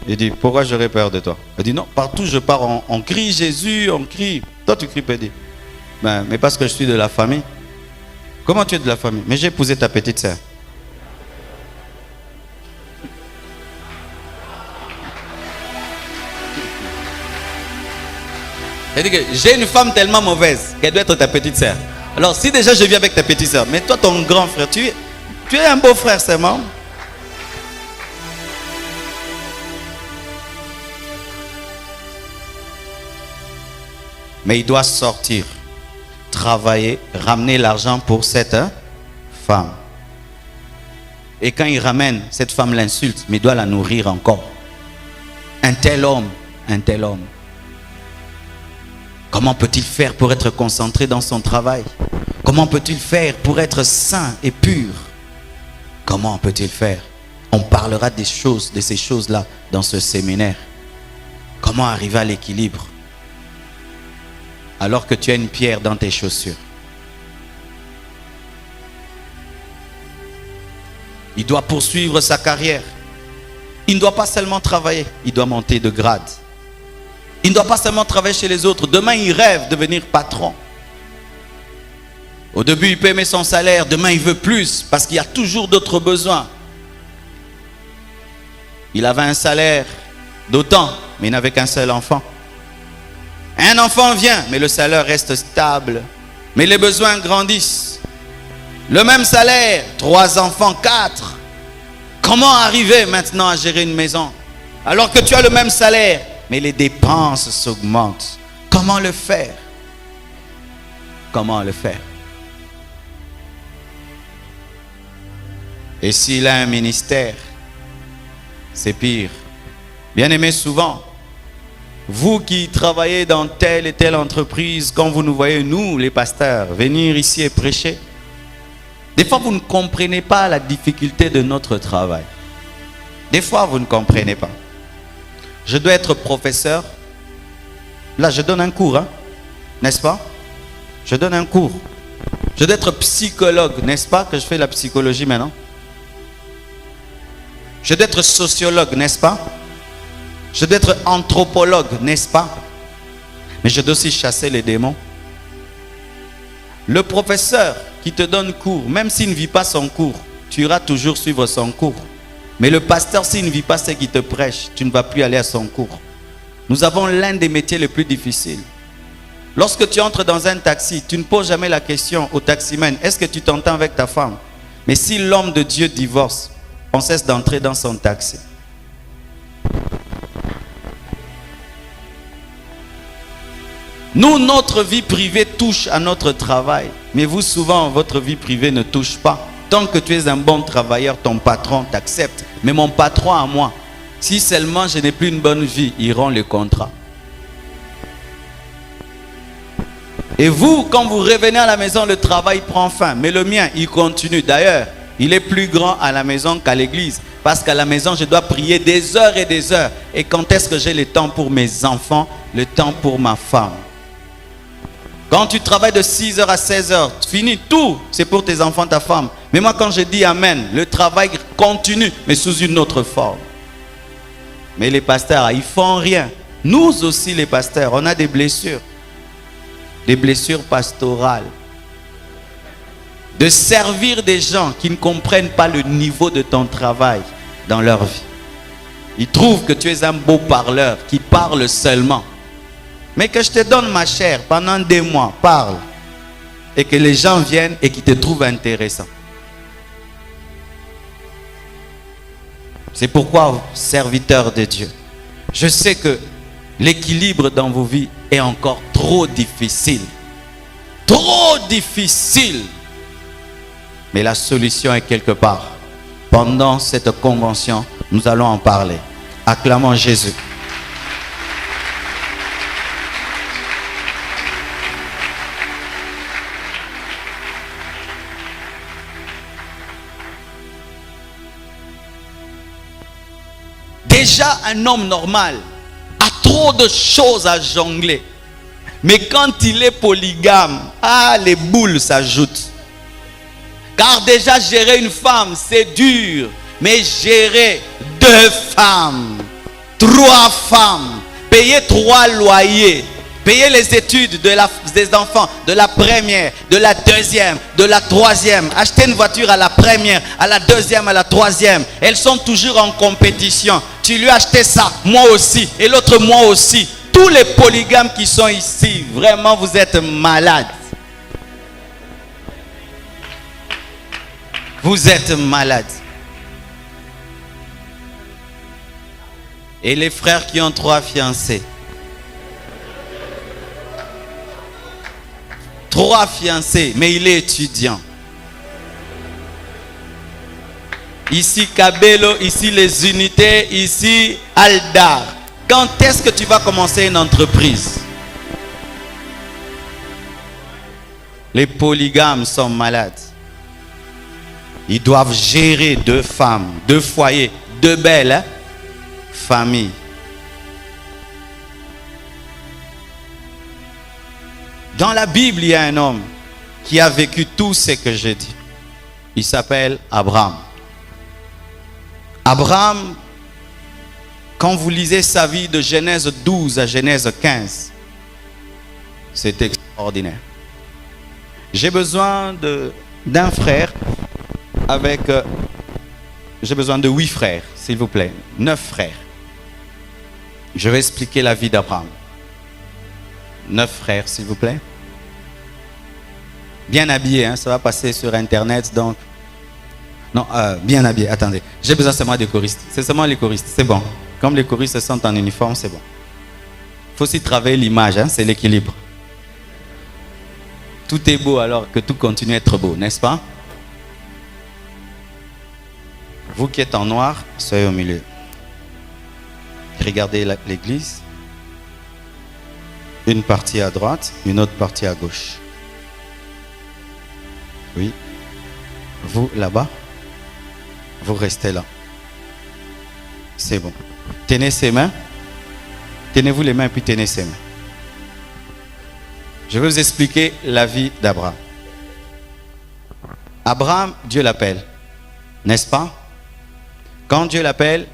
Il dit, pourquoi j'aurais peur de toi? Il dit, non, partout je pars, on crie Jésus, on crie. Toi, tu cries, Pédé. Ben, mais parce que je suis de la famille. Comment tu es de la famille? Mais j'ai épousé ta petite sœur. J'ai une femme tellement mauvaise qu'elle doit être ta petite sœur. Alors si déjà je vis avec ta petite sœur, mais toi ton grand frère, tu es un beau frère seulement. Mais il doit sortir, travailler, ramener l'argent pour cette femme. Et quand il ramène, cette femme l'insulte, mais il doit la nourrir encore. Un tel homme, un tel homme. Comment peut-il faire pour être concentré dans son travail? Comment peut-il faire pour être saint et pur? Comment peut-il faire? On parlera des choses, de ces choses-là dans ce séminaire. Comment arriver à l'équilibre alors que tu as une pierre dans tes chaussures? Il doit poursuivre sa carrière. Il ne doit pas seulement travailler, il doit monter de grade. Il ne doit pas seulement travailler chez les autres. Demain, il rêve de devenir patron. Au début, il peut aimer son salaire. Demain, il veut plus parce qu'il y a toujours d'autres besoins. Il avait un salaire d'autant, mais il n'avait qu'un seul enfant. Un enfant vient, mais le salaire reste stable. Mais les besoins grandissent. Le même salaire, 3 enfants, 4. Comment arriver maintenant à gérer une maison alors que tu as le même salaire, mais les dépenses s'augmentent? Comment le faire? Comment le faire? Et s'il a un ministère, c'est pire. Bien-aimés, souvent, vous qui travaillez dans telle et telle entreprise, quand vous nous voyez, nous, les pasteurs, venir ici et prêcher, des fois, vous ne comprenez pas la difficulté de notre travail. Des fois, vous ne comprenez pas. Je dois être professeur. Là, je donne un cours, hein, n'est-ce pas? Je donne un cours. Je dois être psychologue, n'est-ce pas que je fais la psychologie maintenant? Je dois être sociologue, n'est-ce pas? Je dois être anthropologue, n'est-ce pas? Mais je dois aussi chasser les démons. Le professeur qui te donne cours, même s'il ne vit pas son cours, tu iras toujours suivre son cours. Mais le pasteur, s'il ne vit pas ce qu'il te prêche, tu ne vas plus aller à son cours. Nous avons l'un des métiers les plus difficiles. Lorsque tu entres dans un taxi, tu ne poses jamais la question au taximan, est-ce que tu t'entends avec ta femme? Mais si l'homme de Dieu divorce, on cesse d'entrer dans son taxi. Nous, notre vie privée touche à notre travail. Mais vous, souvent, votre vie privée ne touche pas. Tant que tu es un bon travailleur, ton patron t'accepte. Mais mon patron à moi, si seulement je n'ai plus une bonne vie, il rend le contrat. Et vous, quand vous revenez à la maison, le travail prend fin. Mais le mien, il continue. D'ailleurs, il est plus grand à la maison qu'à l'église. Parce qu'à la maison, je dois prier des heures et des heures. Et quand est-ce que j'ai le temps pour mes enfants, le temps pour ma femme? Quand tu travailles de 6h à 16h, tu finis tout, c'est pour tes enfants, ta femme. Mais moi, quand je dis Amen, le travail continue, mais sous une autre forme. Mais les pasteurs, ils font rien. Nous aussi, les pasteurs, on a des blessures pastorales. De servir des gens qui ne comprennent pas le niveau de ton travail dans leur vie. Ils trouvent que tu es un beau parleur qui parle seulement. Mais que je te donne ma chair pendant 2 mois, parle. Et que les gens viennent et qu'ils te trouvent intéressant. C'est pourquoi, serviteurs de Dieu, je sais que l'équilibre dans vos vies est encore trop difficile. Trop difficile. Mais la solution est quelque part. Pendant cette convention, nous allons en parler. Acclamons Jésus. Déjà, un homme normal a trop de choses à jongler. Mais quand il est polygame, les boules s'ajoutent. Car déjà, gérer une femme, c'est dur. Mais gérer 2 femmes, 3 femmes, payer 3 loyers, payer les études des enfants, de la première, de la deuxième, de la troisième, acheter une voiture à la première, à la deuxième, à la troisième. Elles sont toujours en compétition. Tu lui as acheté ça, moi aussi, et l'autre moi aussi. Tous les polygames qui sont ici, vraiment vous êtes malades. Vous êtes malades. Et les frères qui ont 3 fiancés. 3 fiancés, mais il est étudiant. Ici Cabello, ici les unités, ici Aldar. Quand est-ce que tu vas commencer une entreprise? Les polygames sont malades. Ils doivent gérer 2 femmes, 2 foyers, 2 belles familles. Dans la Bible, il y a un homme qui a vécu tout ce que j'ai dit. Il s'appelle Abraham. Abraham, quand vous lisez sa vie de Genèse 12 à Genèse 15, c'est extraordinaire. J'ai besoin d'un frère avec... j'ai besoin de 8 frères, s'il vous plaît. 9 frères. Je vais expliquer la vie d'Abraham. 9 frères, s'il vous plaît. Bien habillés, hein, ça va passer sur Internet, donc... Non, bien habillés, attendez. J'ai besoin seulement des choristes. C'est seulement les choristes, c'est bon. Comme les choristes sont en uniforme, c'est bon. Il faut aussi travailler l'image, hein, c'est l'équilibre. Tout est beau alors que tout continue à être beau, n'est-ce pas? Vous qui êtes en noir, soyez au milieu. Regardez l'église. Une partie à droite, une autre partie à gauche. Oui. Vous là-bas, vous restez là. C'est bon. Tenez ses mains. Tenez-vous les mains puis tenez ses mains. Je vais vous expliquer la vie d'Abraham. Abraham, Dieu l'appelle, n'est-ce pas? Quand Dieu l'appelle,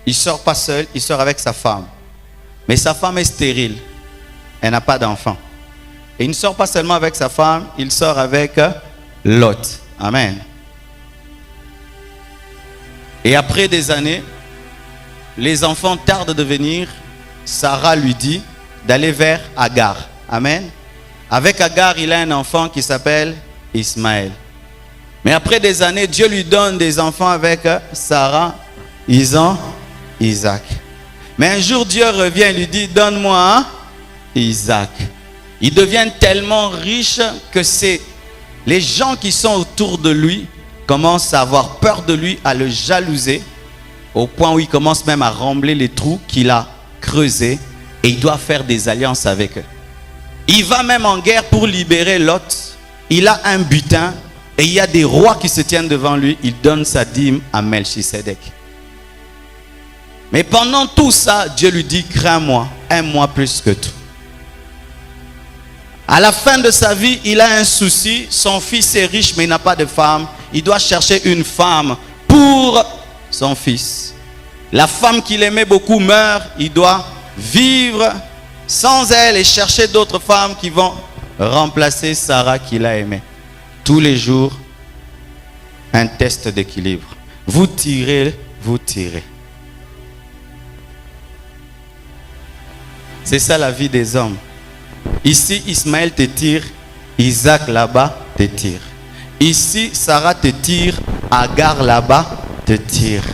il ne sort pas seul, il sort avec sa femme. Mais sa femme est stérile, elle n'a pas d'enfant. Et il ne sort pas seulement avec sa femme, il sort avec Lot. Amen. Et après des années, les enfants tardent de venir. Sarah lui dit d'aller vers Agar. Amen. Avec Agar, il a un enfant qui s'appelle Ismaël. Mais après des années, Dieu lui donne des enfants avec Sarah. Ils ont Isaac. Mais un jour, Dieu revient et lui dit, donne-moi Isaac. Il devient tellement riche que les gens qui sont autour de lui commencent à avoir peur de lui, à le jalouser, au point où il commence même à rembler les trous qu'il a creusés et il doit faire des alliances avec eux. Il va même en guerre pour libérer Lot. Il a un butin et il y a des rois qui se tiennent devant lui. Il donne sa dîme à Melchisédek. Mais pendant tout ça, Dieu lui dit, crains-moi, aime-moi plus que tout. À la fin de sa vie, il a un souci. Son fils est riche, mais il n'a pas de femme. Il doit chercher une femme pour son fils. La femme qu'il aimait beaucoup meurt. Il doit vivre sans elle et chercher d'autres femmes qui vont remplacer Sarah qu'il a aimée. Tous les jours, un test d'équilibre. Vous tirez, vous tirez. C'est ça la vie des hommes. Ici, Ismaël te tire, Isaac là-bas te tire. Ici, Sarah te tire, Agar là-bas te tire.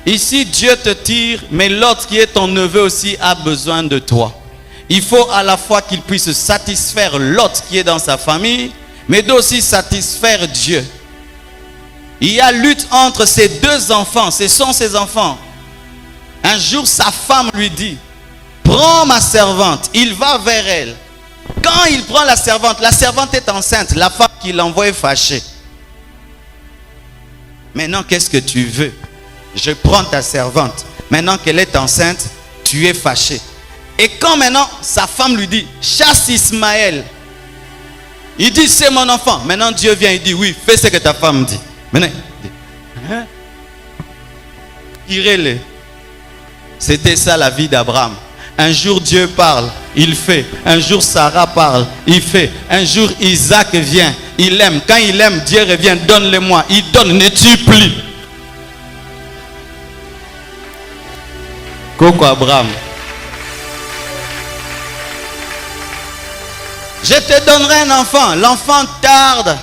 Ici, Dieu te tire, mais l'autre qui est ton neveu aussi a besoin de toi. Il faut à la fois qu'il puisse satisfaire l'autre qui est dans sa famille, mais aussi satisfaire Dieu. Il y a lutte entre ces deux enfants, ce sont ses enfants. Un jour, sa femme lui dit, prends ma servante, il va vers elle. Quand il prend la servante est enceinte, la femme qui l'envoie est fâchée. Maintenant, qu'est-ce que tu veux? Je prends ta servante. Maintenant qu'elle est enceinte, tu es fâché. Et quand maintenant, sa femme lui dit, chasse Ismaël. Il dit, c'est mon enfant. Maintenant, Dieu vient et dit, oui, fais ce que ta femme dit. Maintenant, il dit, hein? Tirez-le. C'était ça la vie d'Abraham. Un jour, Dieu parle, il fait. Un jour, Sarah parle, il fait. Un jour, Isaac vient, il aime. Quand il aime, Dieu revient, donne-le-moi. Il donne, ne tue plus. Coco Abraham. Je te donnerai un enfant. L'enfant tarde.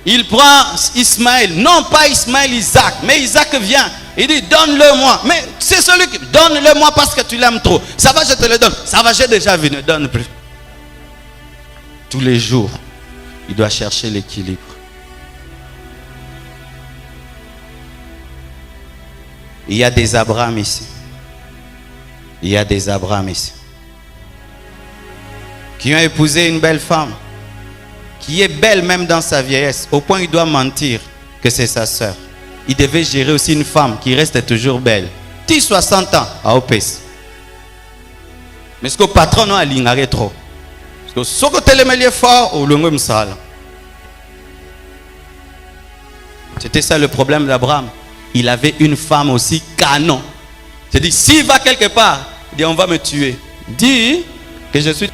Il prend Ismaël. Non pas Ismaël, Isaac. Mais Isaac vient. Il dit, donne-le-moi. Mais c'est celui qui... Donne-le-moi parce que tu l'aimes trop. Ça va, je te le donne. Ça va, j'ai déjà vu. Ne donne plus. Tous les jours, il doit chercher l'équilibre. Il y a des Abraham ici. Il y a des Abraham ici. Qui ont épousé une belle femme. Qui est belle même dans sa vieillesse. Au point où il doit mentir que c'est sa soeur. Il devait gérer aussi une femme qui reste toujours belle. Tu 60 ans à OPS. Mais ce que le patron a l'ignoré trop. Parce que ce que tu es fort, ou le même sale. C'était ça le problème d'Abraham. Il avait une femme aussi canon. C'est-à-dire, s'il va quelque part, il dit, on va me tuer. Dis que je suis...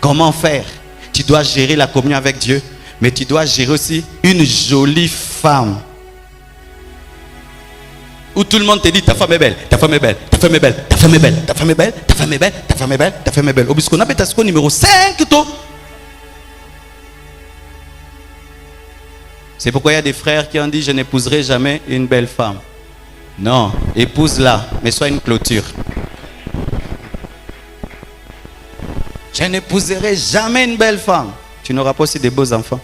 Comment faire? tu dois gérer la communion avec Dieu, mais tu dois gérer aussi une jolie femme. Où tout le monde te dit, ta femme est belle, ta femme est belle, ta femme est belle, ta femme est belle, ta femme est belle, ta femme est belle, ta femme est belle, ta femme est belle. Au biscuit, on a ce numéro 5. C'est pourquoi il y a des frères qui ont dit, je n'épouserai jamais une belle femme. Non, épouse-la, mais sois une clôture. Je n'épouserai jamais une belle femme. Tu n'auras pas aussi des beaux enfants.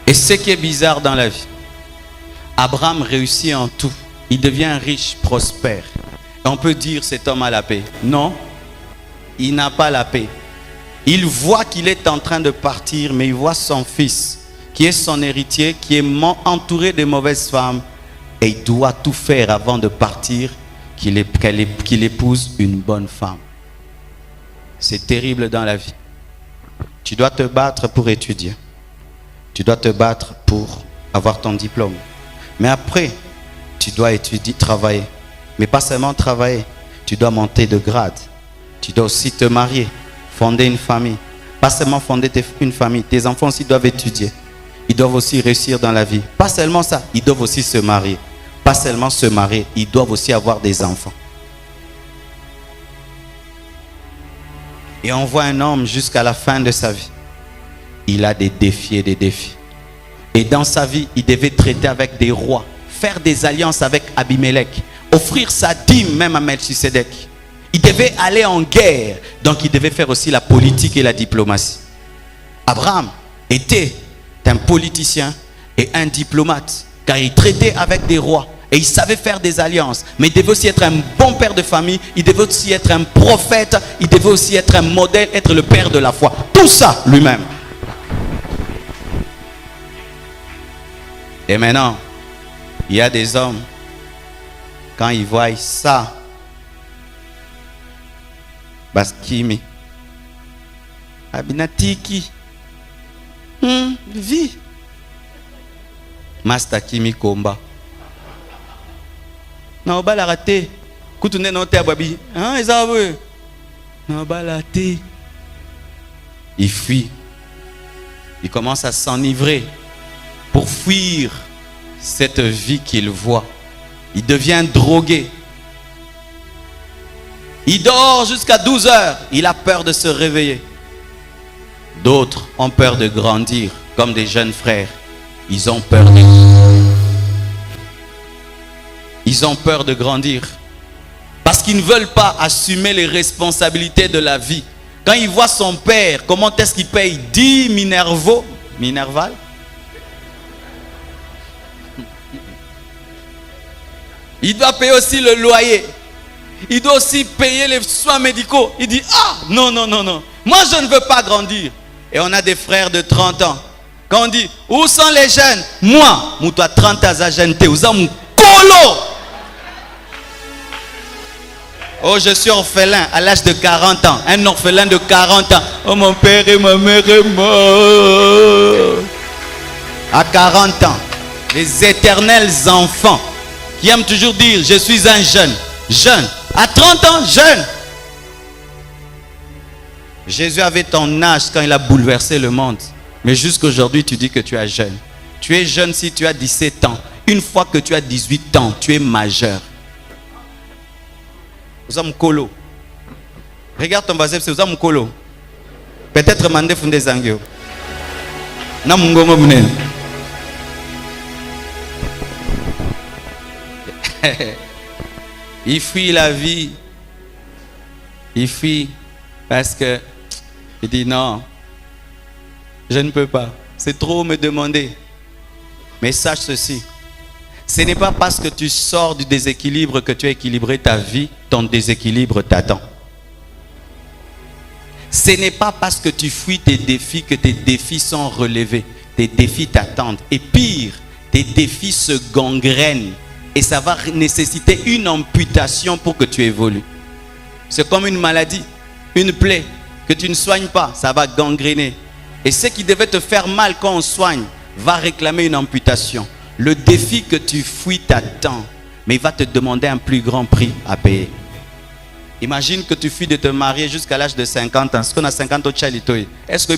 Et ce qui est bizarre dans la vie, Abraham réussit en tout. Il devient riche, prospère. Et on peut dire cet homme a la paix. Non, il n'a pas la paix. Il voit qu'il est en train de partir, mais il voit son fils, qui est son héritier, qui est entouré de mauvaises femmes. Et il doit tout faire avant de partir, qu'il épouse une bonne femme. C'est terrible dans la vie. Tu dois te battre pour étudier. Tu dois te battre pour avoir ton diplôme. Mais après, tu dois étudier, travailler. Mais pas seulement travailler. Tu dois monter de grade. Tu dois aussi te marier, fonder une famille. Pas seulement fonder une famille. Tes enfants aussi doivent étudier. Ils doivent aussi réussir dans la vie. Pas seulement ça, ils doivent aussi se marier. Pas seulement se marier, ils doivent aussi avoir des enfants. Et on voit un homme jusqu'à la fin de sa vie. Il a des défis et des défis. Et dans sa vie, il devait traiter avec des rois, faire des alliances avec Abimelech, offrir sa dîme même à Melchisedec. Il devait aller en guerre, donc il devait faire aussi la politique et la diplomatie. Abraham était un politicien et un diplomate, car il traitait avec des rois et il savait faire des alliances. Mais il devait aussi être un bon père de famille, il devait aussi être un prophète, il devait aussi être un modèle, être le père de la foi. Tout ça lui-même. Et maintenant, il y a des hommes, quand ils voient ça, Baskimi, Abinatiki, vie, Master Kimi Komba. Non, ba la raté. Koutouné non te ababi. Hein, ils avouent. Non, ba la raté. Il fuit. Il commence à s'enivrer pour fuir cette vie qu'il voit. Il devient drogué. Il dort jusqu'à 12 heures. Il a peur de se réveiller. D'autres ont peur de grandir, comme des jeunes frères. Ils ont peur de grandir. Parce qu'ils ne veulent pas assumer les responsabilités de la vie. Quand il voit son père, comment est-ce qu'il paye 10 Minerval. Il doit payer aussi le loyer. Il doit aussi payer les soins médicaux. Il dit, ah, non. Moi, je ne veux pas grandir. Et on a des frères de 30 ans. Quand on dit, où sont les jeunes? Moi, je suis 30 ans à jeune. Oh, je suis orphelin à l'âge de 40 ans. Un orphelin de 40 ans. Oh, mon père et ma mère est mort. À 40 ans, les éternels enfants qui aiment toujours dire, je suis un jeune. Jeune. À 30 ans, jeune. Jésus avait ton âge quand il a bouleversé le monde. Mais jusqu'aujourd'hui, tu dis que tu es jeune. Tu es jeune si tu as 17 ans. Une fois que tu as 18 ans, tu es majeur. Vous êtes colo. Regarde ton voisin, vous êtes colo. Peut-être mandé fondé zangyo. Na mungongo munen. Il fuit la vie. Il fuit parce que il dit non, je ne peux pas. C'est trop me demander. Mais sache ceci. Ce n'est pas parce que tu sors du déséquilibre que tu as équilibré ta vie, ton déséquilibre t'attend. Ce n'est pas parce que tu fuis tes défis que tes défis sont relevés. Tes défis t'attendent. Et pire, tes défis se gangrènent. Et ça va nécessiter une amputation pour que tu évolues. C'est comme une maladie, une plaie que tu ne soignes pas, ça va gangréner. Et ce qui devait te faire mal quand on soigne va réclamer une amputation. Le défi que tu fuis t'attend, mais il va te demander un plus grand prix à payer. Imagine que tu fuis de te marier jusqu'à l'âge de 50 ans. Est-ce qu'on a 50 ans de est-ce que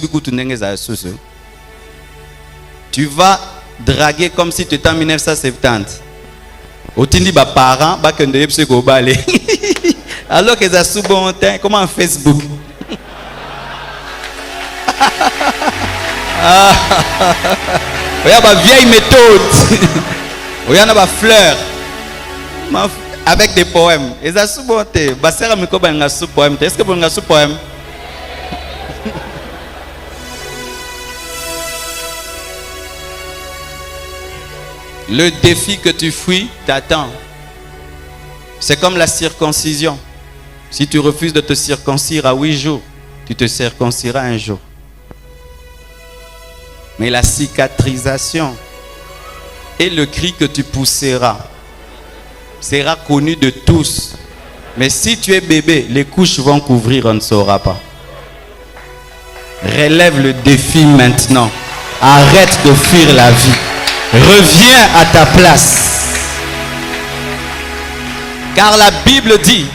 tu vas draguer comme si tu étais en 1970. Otindi ba parents ba kende yepse ko balé. Alors que ça sous bon temps comment Facebook. Il y a une vieille méthode. Il y a une fleur. Avec des poèmes. Et ça sous bon temps. Basera me ko ba nga sous poème. Est-ce que vous nga sous poème? Le défi que tu fuis t'attend. C'est comme la circoncision. Si tu refuses de te circoncire à 8 jours, tu te circonciras un jour. Mais la cicatrisation et le cri que tu pousseras sera connu de tous. Mais si tu es bébé, les couches vont couvrir, on ne saura pas. Relève le défi maintenant. Arrête de fuir la vie. Reviens à ta place. Car la Bible dit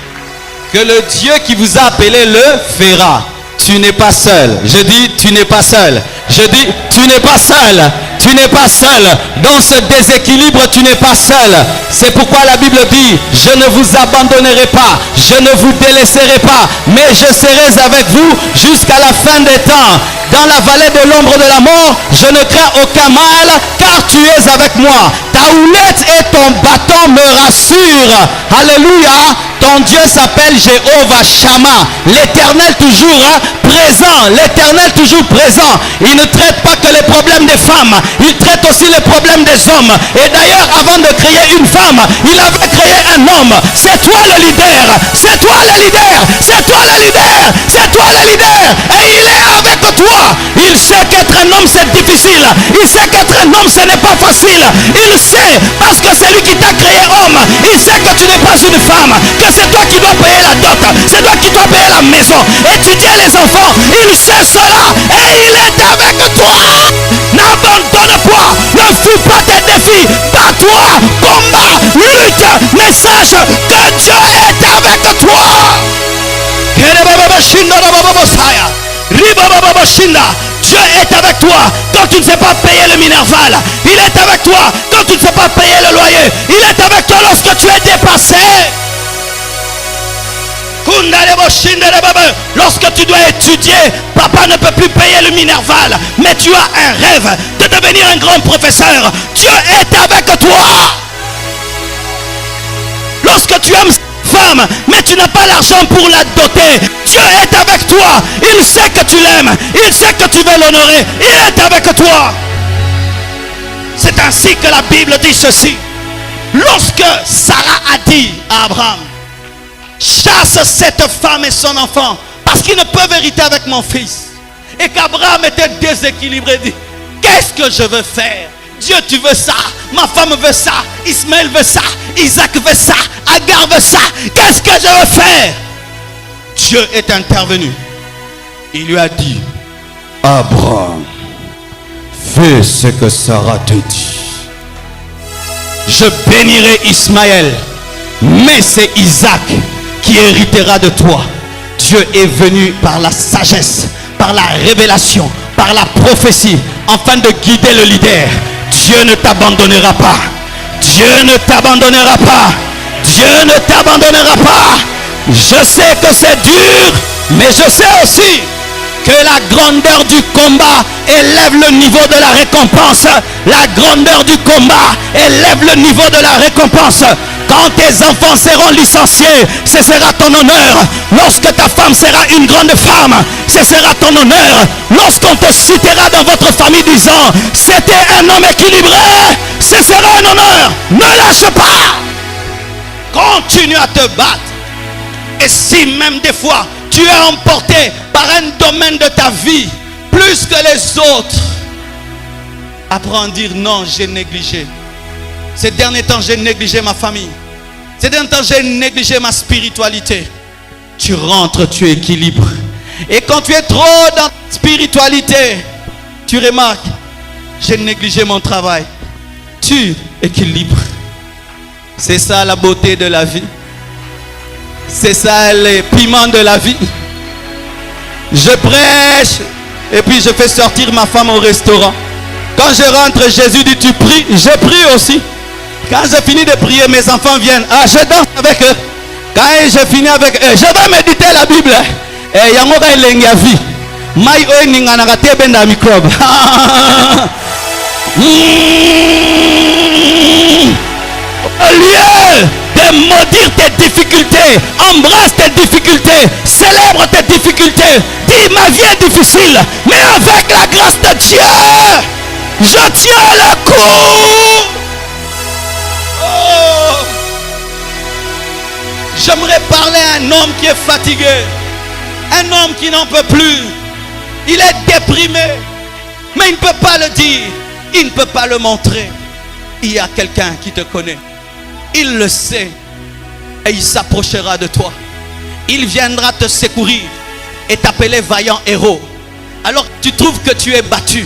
que le Dieu qui vous a appelé le fera. Tu n'es pas seul. Je dis, tu n'es pas seul. Je dis, tu n'es pas seul. Tu n'es pas seul. Dans ce déséquilibre, tu n'es pas seul. C'est pourquoi la Bible dit, je ne vous abandonnerai pas. Je ne vous délaisserai pas. Mais je serai avec vous jusqu'à la fin des temps. Dans la vallée de l'ombre de la mort, je ne crains aucun mal, car tu es avec moi. Ta houlette et ton bâton me rassurent. Alléluia. Ton Dieu s'appelle Jéhovah Shammah. L'Éternel toujours présent. L'Éternel toujours présent. Il ne traite pas que les problèmes des femmes. Il traite aussi les problèmes des hommes. Et d'ailleurs, avant de créer une femme, il avait créé un homme. C'est toi le leader. C'est toi le leader. C'est toi le leader. C'est toi le leader. Et il est avec toi. Il sait qu'être un homme c'est difficile. Il sait qu'être un homme ce n'est pas facile. Il sait parce que c'est lui qui t'a créé homme. Il sait que tu n'es pas une femme. Que c'est toi qui dois payer la dot. C'est toi qui dois payer la maison. Étudier les enfants. Il sait cela. Et il est avec toi. N'abandonne pas. Ne fuis pas tes défis. Bats-toi. Combat. Lutte. Mais sache que Dieu est avec toi. Dieu est avec toi quand tu ne sais pas payer le minerval. Il est avec toi quand tu ne sais pas payer le loyer. Il est avec toi lorsque tu es dépassé. Lorsque tu dois étudier, papa ne peut plus payer le minerval. Mais tu as un rêve de devenir un grand professeur. Dieu est avec toi. Lorsque tu aimes femme, mais tu n'as pas l'argent pour la doter, Dieu est avec toi. Il sait que tu l'aimes. Il sait que tu veux l'honorer. Il est avec toi. C'est ainsi que la Bible dit ceci. Lorsque Sarah a dit à Abraham, chasse cette femme et son enfant, parce qu'ils ne peuvent hériter avec mon fils. Et qu'Abraham était déséquilibré, dit, qu'est-ce que je veux faire? Dieu, tu veux ça, ma femme veut ça, Ismaël veut ça, Isaac veut ça, Agar veut ça. Qu'est-ce que je veux faire? Dieu est intervenu. Il lui a dit, Abraham, fais ce que Sarah te dit. Je bénirai Ismaël, mais c'est Isaac qui héritera de toi. Dieu est venu par la sagesse, par la révélation, par la prophétie, afin de guider le leader. Dieu ne t'abandonnera pas. Dieu ne t'abandonnera pas. Dieu ne t'abandonnera pas. Je sais que c'est dur, mais je sais aussi que la grandeur du combat élève le niveau de la récompense. La grandeur du combat élève le niveau de la récompense. Quand tes enfants seront licenciés, ce sera ton honneur. Lorsque ta femme sera une grande femme, ce sera ton honneur. Lorsqu'on te citera dans votre famille disant, c'était un homme équilibré, ce sera un honneur. Ne lâche pas. Continue à te battre. Et si même des fois, tu es emporté par un domaine de ta vie, plus que les autres, apprends à dire non, j'ai négligé. Ces derniers temps, j'ai négligé ma famille. Ces derniers temps, j'ai négligé ma spiritualité. Tu rentres, tu équilibres. Et quand tu es trop dans ta spiritualité, tu remarques, j'ai négligé mon travail. Tu équilibres. C'est ça la beauté de la vie. C'est ça les piments de la vie. Je prêche et puis je fais sortir ma femme au restaurant. Quand je rentre, Jésus dit tu pries, je prie aussi. Quand je finis de prier, mes enfants viennent. Ah, je danse avec eux. Quand je finis avec eux, je vais méditer la Bible. Et yangoka ilengia vie. Mai oe ningana te benda microbe. Au lieu de maudire tes difficultés, embrasse tes difficultés, célèbre tes difficultés. Dis ma vie est difficile, mais avec la grâce de Dieu, je tiens le coup. Oh. J'aimerais parler à un homme qui est fatigué, un homme qui n'en peut plus. Il est déprimé, mais il ne peut pas le dire, il ne peut pas le montrer. Il y a quelqu'un qui te connaît, il le sait, et il s'approchera de toi. Il viendra te secourir et t'appeler vaillant héros. Alors tu trouves que tu es battu,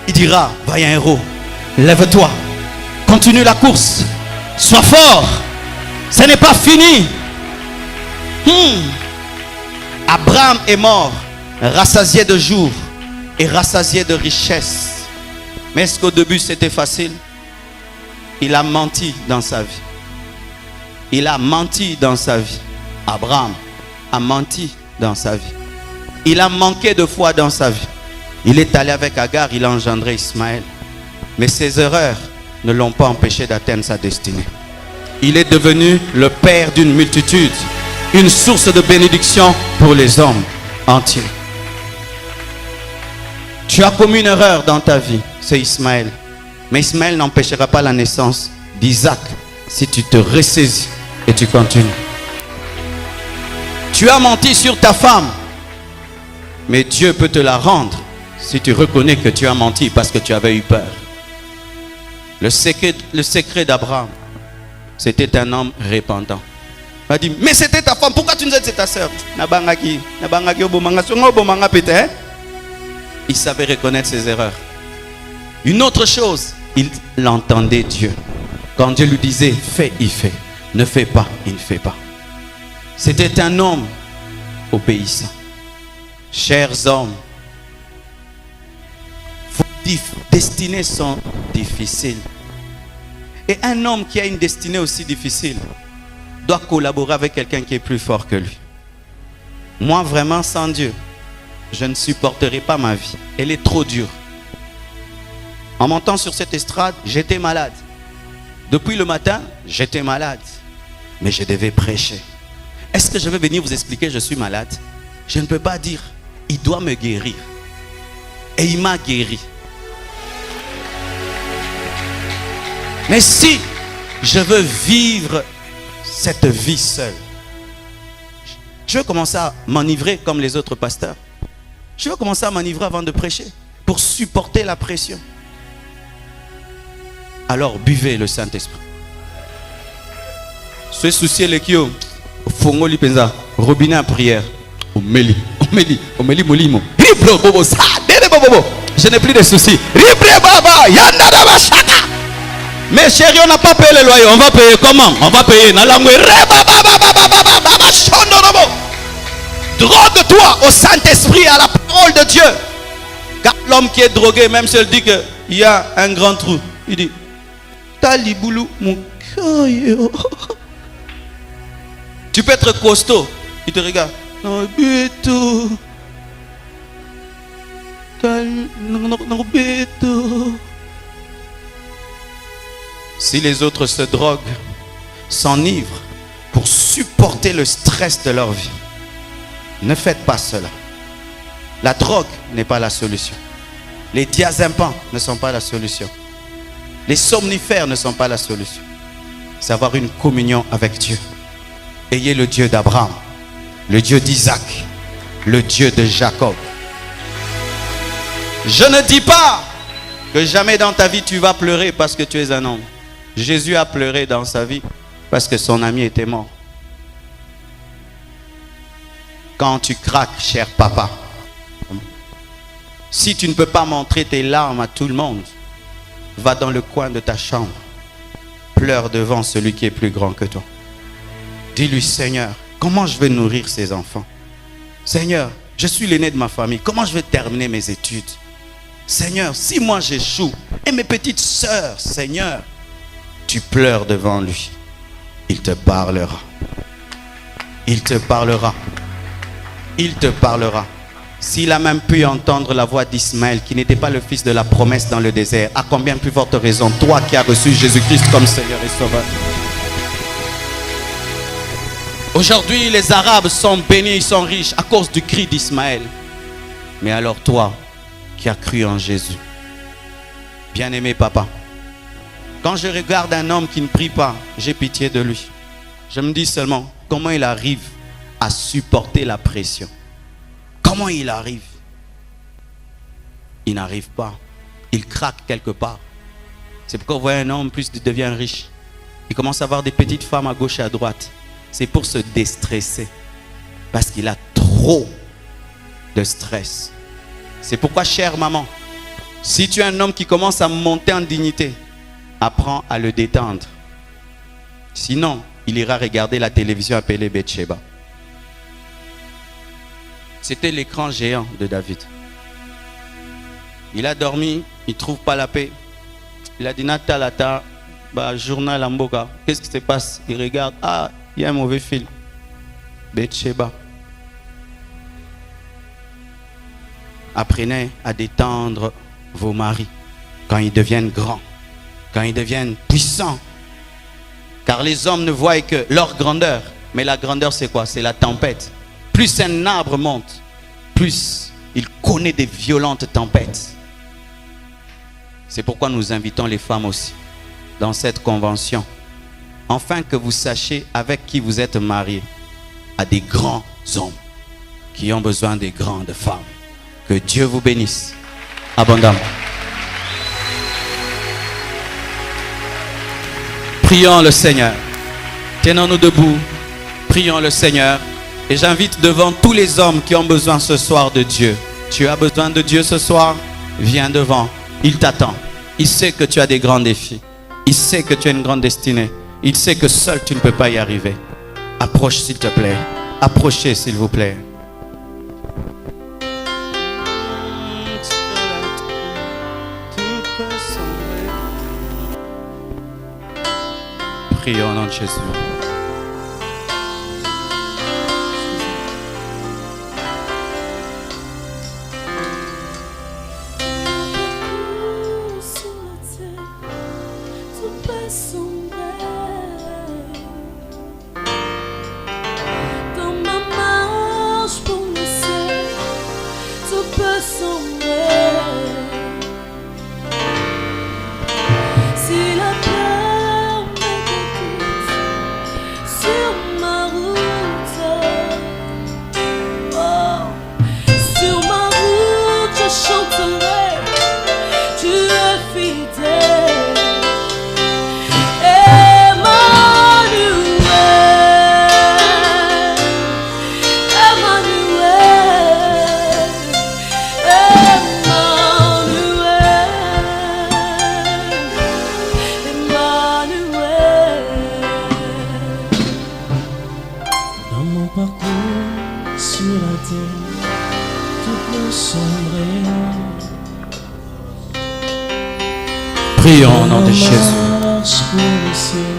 il dira, vaillant héros, lève-toi, continue la course, sois fort, ce n'est pas fini. Abraham est mort, rassasié de jours et rassasié de richesses. Mais est-ce qu'au début c'était facile? Il a menti dans sa vie. Il a menti dans sa vie. Abraham a menti dans sa vie. Il a manqué de foi dans sa vie. Il est allé avec Agar, il a engendré Ismaël. Mais ses erreurs ne l'ont pas empêché d'atteindre sa destinée. Il est devenu le père d'une multitude, une source de bénédiction pour les hommes entiers. Tu as commis une erreur dans ta vie, c'est Ismaël. Mais Ismaël n'empêchera pas la naissance d'Isaac si tu te ressaisis et tu continues. Tu as menti sur ta femme, mais Dieu peut te la rendre si tu reconnais que tu as menti parce que tu avais eu peur. Le secret d'Abraham, c'était un homme repentant. Il m'a dit, mais c'était ta femme, pourquoi tu nous as dit c'est ta soeur? Il savait reconnaître ses erreurs. Une autre chose, il entendait Dieu. Quand Dieu lui disait, fais, il fait. Ne fais pas, il ne fait pas. C'était un homme obéissant. Chers hommes, vos destinées sont difficiles. Et un homme qui a une destinée aussi difficile doit collaborer avec quelqu'un qui est plus fort que lui. Moi, vraiment, sans Dieu, je ne supporterai pas ma vie. Elle est trop dure. En montant sur cette estrade, j'étais malade. Depuis le matin, j'étais malade. Mais je devais prêcher. Est-ce que je vais venir vous expliquer que je suis malade? Je ne peux pas dire, il doit me guérir. Et il m'a guéri. Mais si je veux vivre cette vie seule, je vais commencer à m'enivrer comme les autres pasteurs. Je vais commencer à m'enivrer avant de prêcher pour supporter la pression. Alors buvez le Saint-Esprit. Ce souci les kio, fongo li penza, robinet à prière, omeli molimo. Ribro bobo sa, dede bobo. Je n'ai plus de soucis. Ribre baba, yanda daba shaka. Mais chérie, on n'a pas payé le loyer. On va payer comment? On va payer. Drogue-toi au Saint-Esprit, à la parole de Dieu. Car l'homme qui est drogué, même s'il dit qu'il y a un grand trou, il dit Taliboulou, mon cœur. Tu peux être costaud. Il te regarde. Non, béto. Non, béto. Si les autres se droguent, s'enivrent pour supporter le stress de leur vie, ne faites pas cela. La drogue n'est pas la solution. Les diazépams ne sont pas la solution. Les somnifères ne sont pas la solution. C'est avoir une communion avec Dieu. Ayez le Dieu d'Abraham, le Dieu d'Isaac, le Dieu de Jacob. Je ne dis pas que jamais dans ta vie tu vas pleurer parce que tu es un homme. Jésus a pleuré dans sa vie parce que son ami était mort. Quand tu craques, cher papa, si tu ne peux pas montrer tes larmes à tout le monde, va dans le coin de ta chambre, pleure devant celui qui est plus grand que toi. Dis-lui, Seigneur, comment je vais nourrir ces enfants? Seigneur, je suis l'aîné de ma famille. Comment je vais terminer mes études? Seigneur, si moi j'échoue, et mes petites sœurs, Seigneur, tu pleures devant lui. Il te parlera. Il te parlera. Il te parlera. S'il a même pu entendre la voix d'Ismaël, qui n'était pas le fils de la promesse dans le désert, à combien plus forte raison, toi qui as reçu Jésus-Christ comme Seigneur et Sauveur? Aujourd'hui, les Arabes sont bénis, ils sont riches à cause du cri d'Ismaël. Mais alors toi, qui as cru en Jésus, bien-aimé papa, quand je regarde un homme qui ne prie pas, j'ai pitié de lui. Je me dis seulement, comment il arrive à supporter la pression? Comment il arrive? Il n'arrive pas. Il craque quelque part. C'est pourquoi vous voyez un homme, plus il devient riche. Il commence à avoir des petites femmes à gauche et à droite. C'est pour se déstresser. Parce qu'il a trop de stress. C'est pourquoi, chère maman, si tu es un homme qui commence à monter en dignité, apprends à le détendre. Sinon, il ira regarder la télévision appelée Bathsheba. C'était l'écran géant de David. Il a dormi, il ne trouve pas la paix. Il a dit, Natalata, journal en Mboka. Qu'est-ce qui se passe? Il regarde, ah, il y a un mauvais film. Bathsheba. Apprenez à détendre vos maris quand ils deviennent grands, quand ils deviennent puissants. Car les hommes ne voient que leur grandeur. Mais la grandeur, c'est quoi? C'est la tempête. Plus un arbre monte, plus il connaît des violentes tempêtes. C'est pourquoi nous invitons les femmes aussi dans cette convention. Afin que vous sachiez avec qui vous êtes mariés, à des grands hommes qui ont besoin des grandes femmes. Que Dieu vous bénisse abondamment. Prions le Seigneur. Tenons-nous debout. Prions le Seigneur. Et j'invite devant tous les hommes qui ont besoin ce soir de Dieu. Tu as besoin de Dieu ce soir? Viens devant. Il t'attend. Il sait que tu as des grands défis. Il sait que tu as une grande destinée. Il sait que seul tu ne peux pas y arriver. Approche s'il te plaît. Approchez s'il vous plaît. Prions au nom de Jésus. Prions au nom de Jésus. Pour le ciel,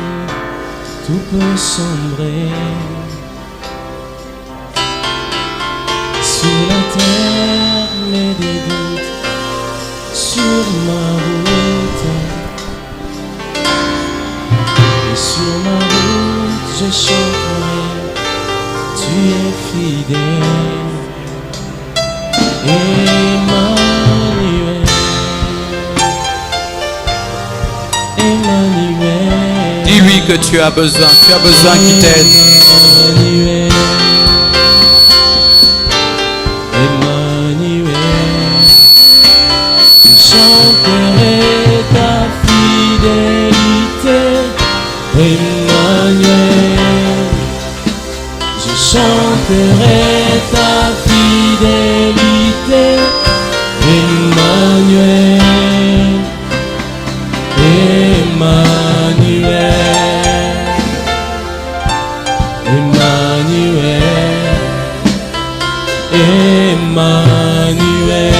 tout peut sombrer. Sur la terre, mais des doutes sur ma route. Et sur ma route, je chanterai. Tu es fidèle. Emmanuel. Emmanuel. Dis-lui que tu as besoin qu'il t'aide. Emmanuel. Emmanuel. Je chanterai ta fidélité. Emmanuel. Je chanterai ta fidélité. Emmanuel. Emmanuel, Emmanuel. Emmanuel,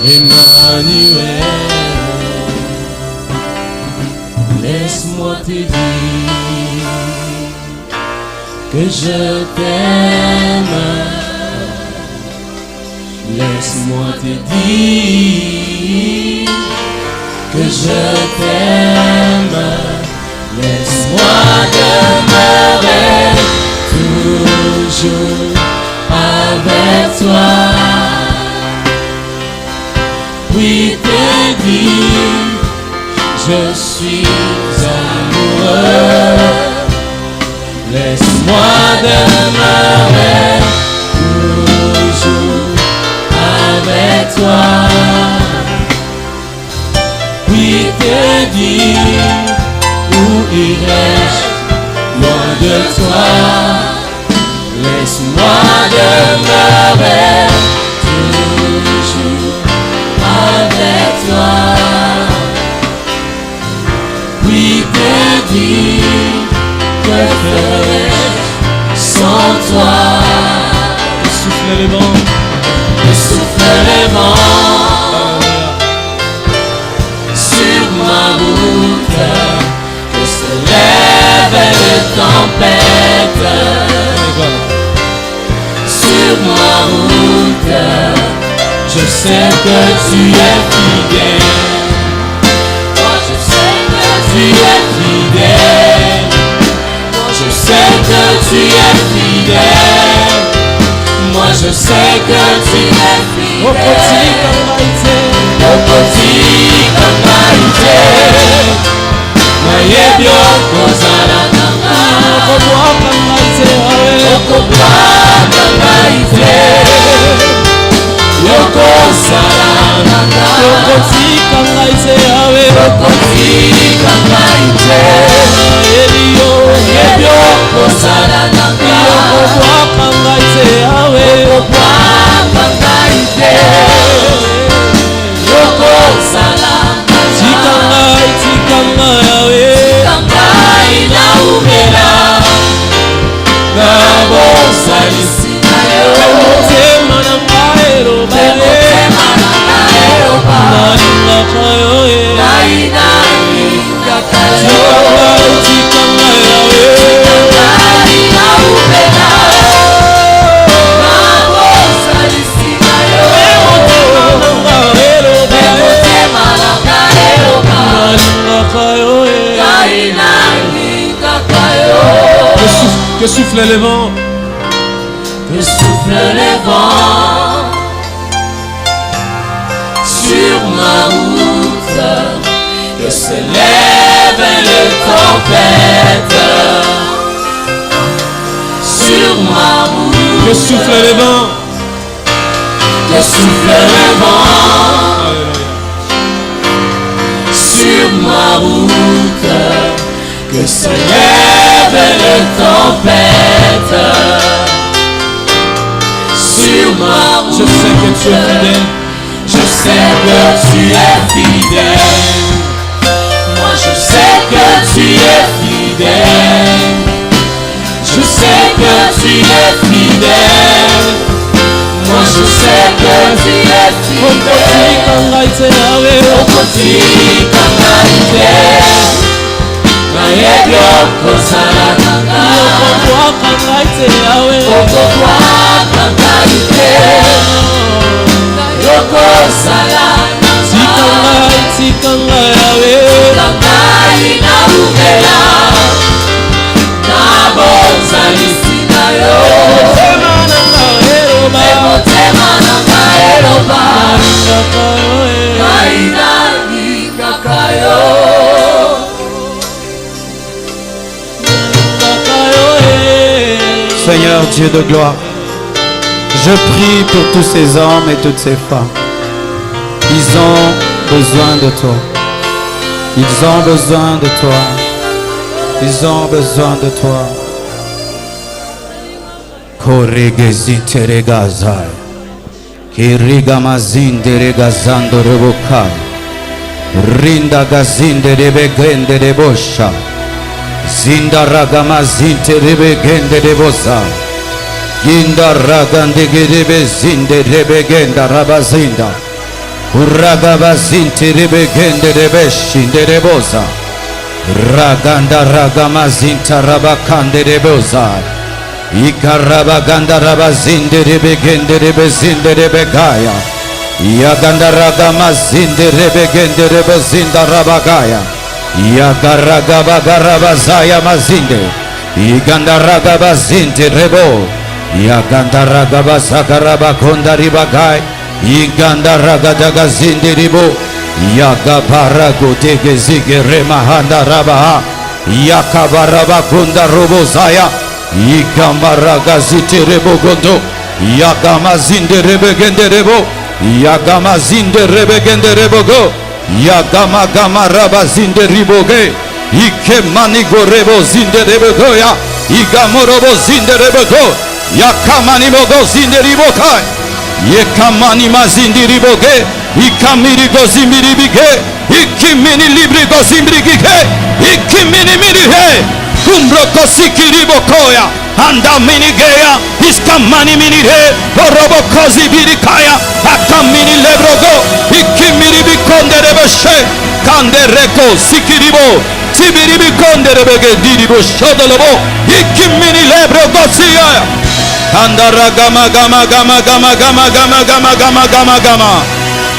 Emmanuel, laisse-moi te dire que je t'aime. Laisse-moi te dire que je t'aime. Laisse-moi demeurer toujours avec toi. Oui, te dire, je suis amoureux. Laisse-moi demeurer toujours avec toi. Oui, te dire, où irai-je loin de toi? Laisse-moi demeurer toujours avec toi. Oui, te dire, que ferais-je sans toi? Et souffle les vents, et souffle les vents sur ma route, que se lèvent les tempêtes. Sur ma route, je sais que tu es fidèle. Moi je sais que tu es fidèle. Je sais que tu es fidèle. Moi je sais que tu es fidèle. Au petit comme maïté. Maïe bio kozala nanga. Okobwa comme maïté. Okobwa comme maïté. Yoko salananga. Yokoti comme maïté. Yokoti comme maïté. Elio ebio kosalananga. Yokobwa comme maïté. Yokobwa comme maïté. Yoko salananga. Tikangai tikangai. Tikangai na umela. Nabo salisi na yo. Motema na maero ba. Motema na maero ba. Nalinga kayo e. Nalinga kayo. Tikangai tikangai. Tikangai na umela. Nabo salisi na yo. Motema na maero ba. Motema na maero ba. Nalinga kayo e. Nalinga kayo. Que souffle les vents, que souffle les vents sur ma route, que se lèvent les tempêtes sur ma route, que souffle les vents, que souffle les vents sur ma route, que se lèvent les tempêtes sur ma route. Je sais que tu es fidèle. Je sais que tu es fidèle. Moi je sais que tu es fidèle. Je sais que tu es fidèle. Moi je sais que tu es fidèle. Okoti kangaite. Maebyo kosala nanga. Okobwa kangaite yawe. Okobwa kangaite. Yoko sala nanga. Tikangai tikangai yawe. Tikangai na umela. Nabo salisi na yo. Motema nanga eroba. Motema nanga eroba. Nalinga kayo e. Nalinga kayo. Seigneur Dieu de gloire, je prie pour tous ces hommes et toutes ces femmes. Ils ont besoin de toi. Ils ont besoin de toi. Ils ont besoin de toi. Koregeziteregazai. Kirigamazindregazando revokai. Rinda gazinde rebegende rebosha. Zinda ragamazinte rebegende rebosa. Ginda ragande gerebe zinde rebe genda rabazinda. Uragabazinte rebe gende rebe shinde reboza. Raganda ragamazinta rabakande reboza. Ikarabaganda rabazinde rebe gende rebe zinde rebe gaya. Yaganda ragamazinde rebe gende rebe zinda rabagaya. Yagaragabagarabazaya mazinde. Iganda ragabazinte rebo. Yaganda ragabazagarabakonda ribagai. Iganda ragadaga zinde ribo. Yagabarago dege zige remahanda rabaha. Yakabarabakunda robozaya. Igambaraga zite rebo gondo. Yagamazinde rebegende rebo. Yagamazinde rebegende rebo go. Yagamagama rabazinde riboge. Ike manigo rebo zinde rebo goya. Igamorobo zinde rebo go. Yakamani mogo zinde ribokai. Yekamani mazindi riboge. Ikamiri gozimiri bige. Ikimini libri gozimiri gige. Ikimini mirihe. Kumbro kosiki ribokoya. Anda minigeya. Iskamani minire. Orobo kozi birikaya. Akamini lebrogo. Ikimiri bikonde rebeshe. Kande reko sikiribo. Sibiri bikonde rebege diribo shodolobo. Ikimini lebrogo siya. Kandara gama gama gama gama gama gama gama gama gama gama.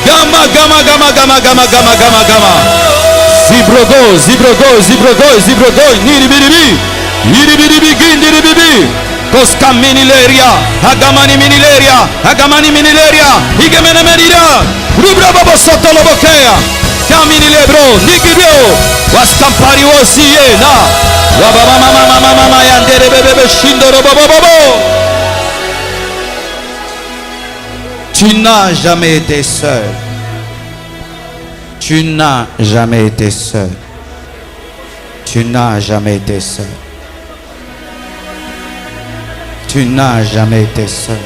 Gama gama gama gama gama gama gama gama. Zibrogo zibrogo zibrogo zibrogo niribiribi. Niribiribi gindiribibi. Koska minileria. Hagamani minileria. Hagamani minileria. Higemene merira. Rubra babo sotolobokea. Kamini lebro nikibio. Waskampari wosiye na. Wababa mama mama mama yandere bebe shindoro bobo bobo. Tu n'as jamais été seul. Tu n'as jamais été seul. Tu n'as jamais été seul. Tu n'as jamais été seul.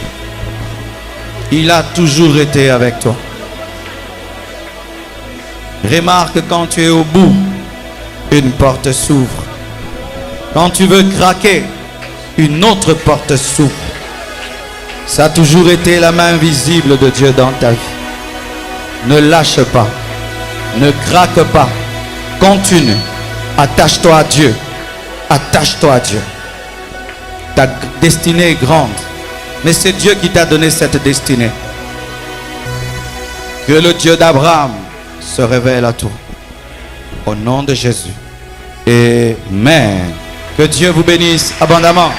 Il a toujours été avec toi. Remarque quand tu es au bout, une porte s'ouvre. Quand tu veux craquer, une autre porte s'ouvre. Ça a toujours été la main visible de Dieu dans ta vie. Ne lâche pas. Ne craque pas. Continue. Attache-toi à Dieu. Attache-toi à Dieu. Ta destinée est grande. Mais c'est Dieu qui t'a donné cette destinée. Que le Dieu d'Abraham se révèle à toi. Au nom de Jésus. Amen. Que Dieu vous bénisse abondamment.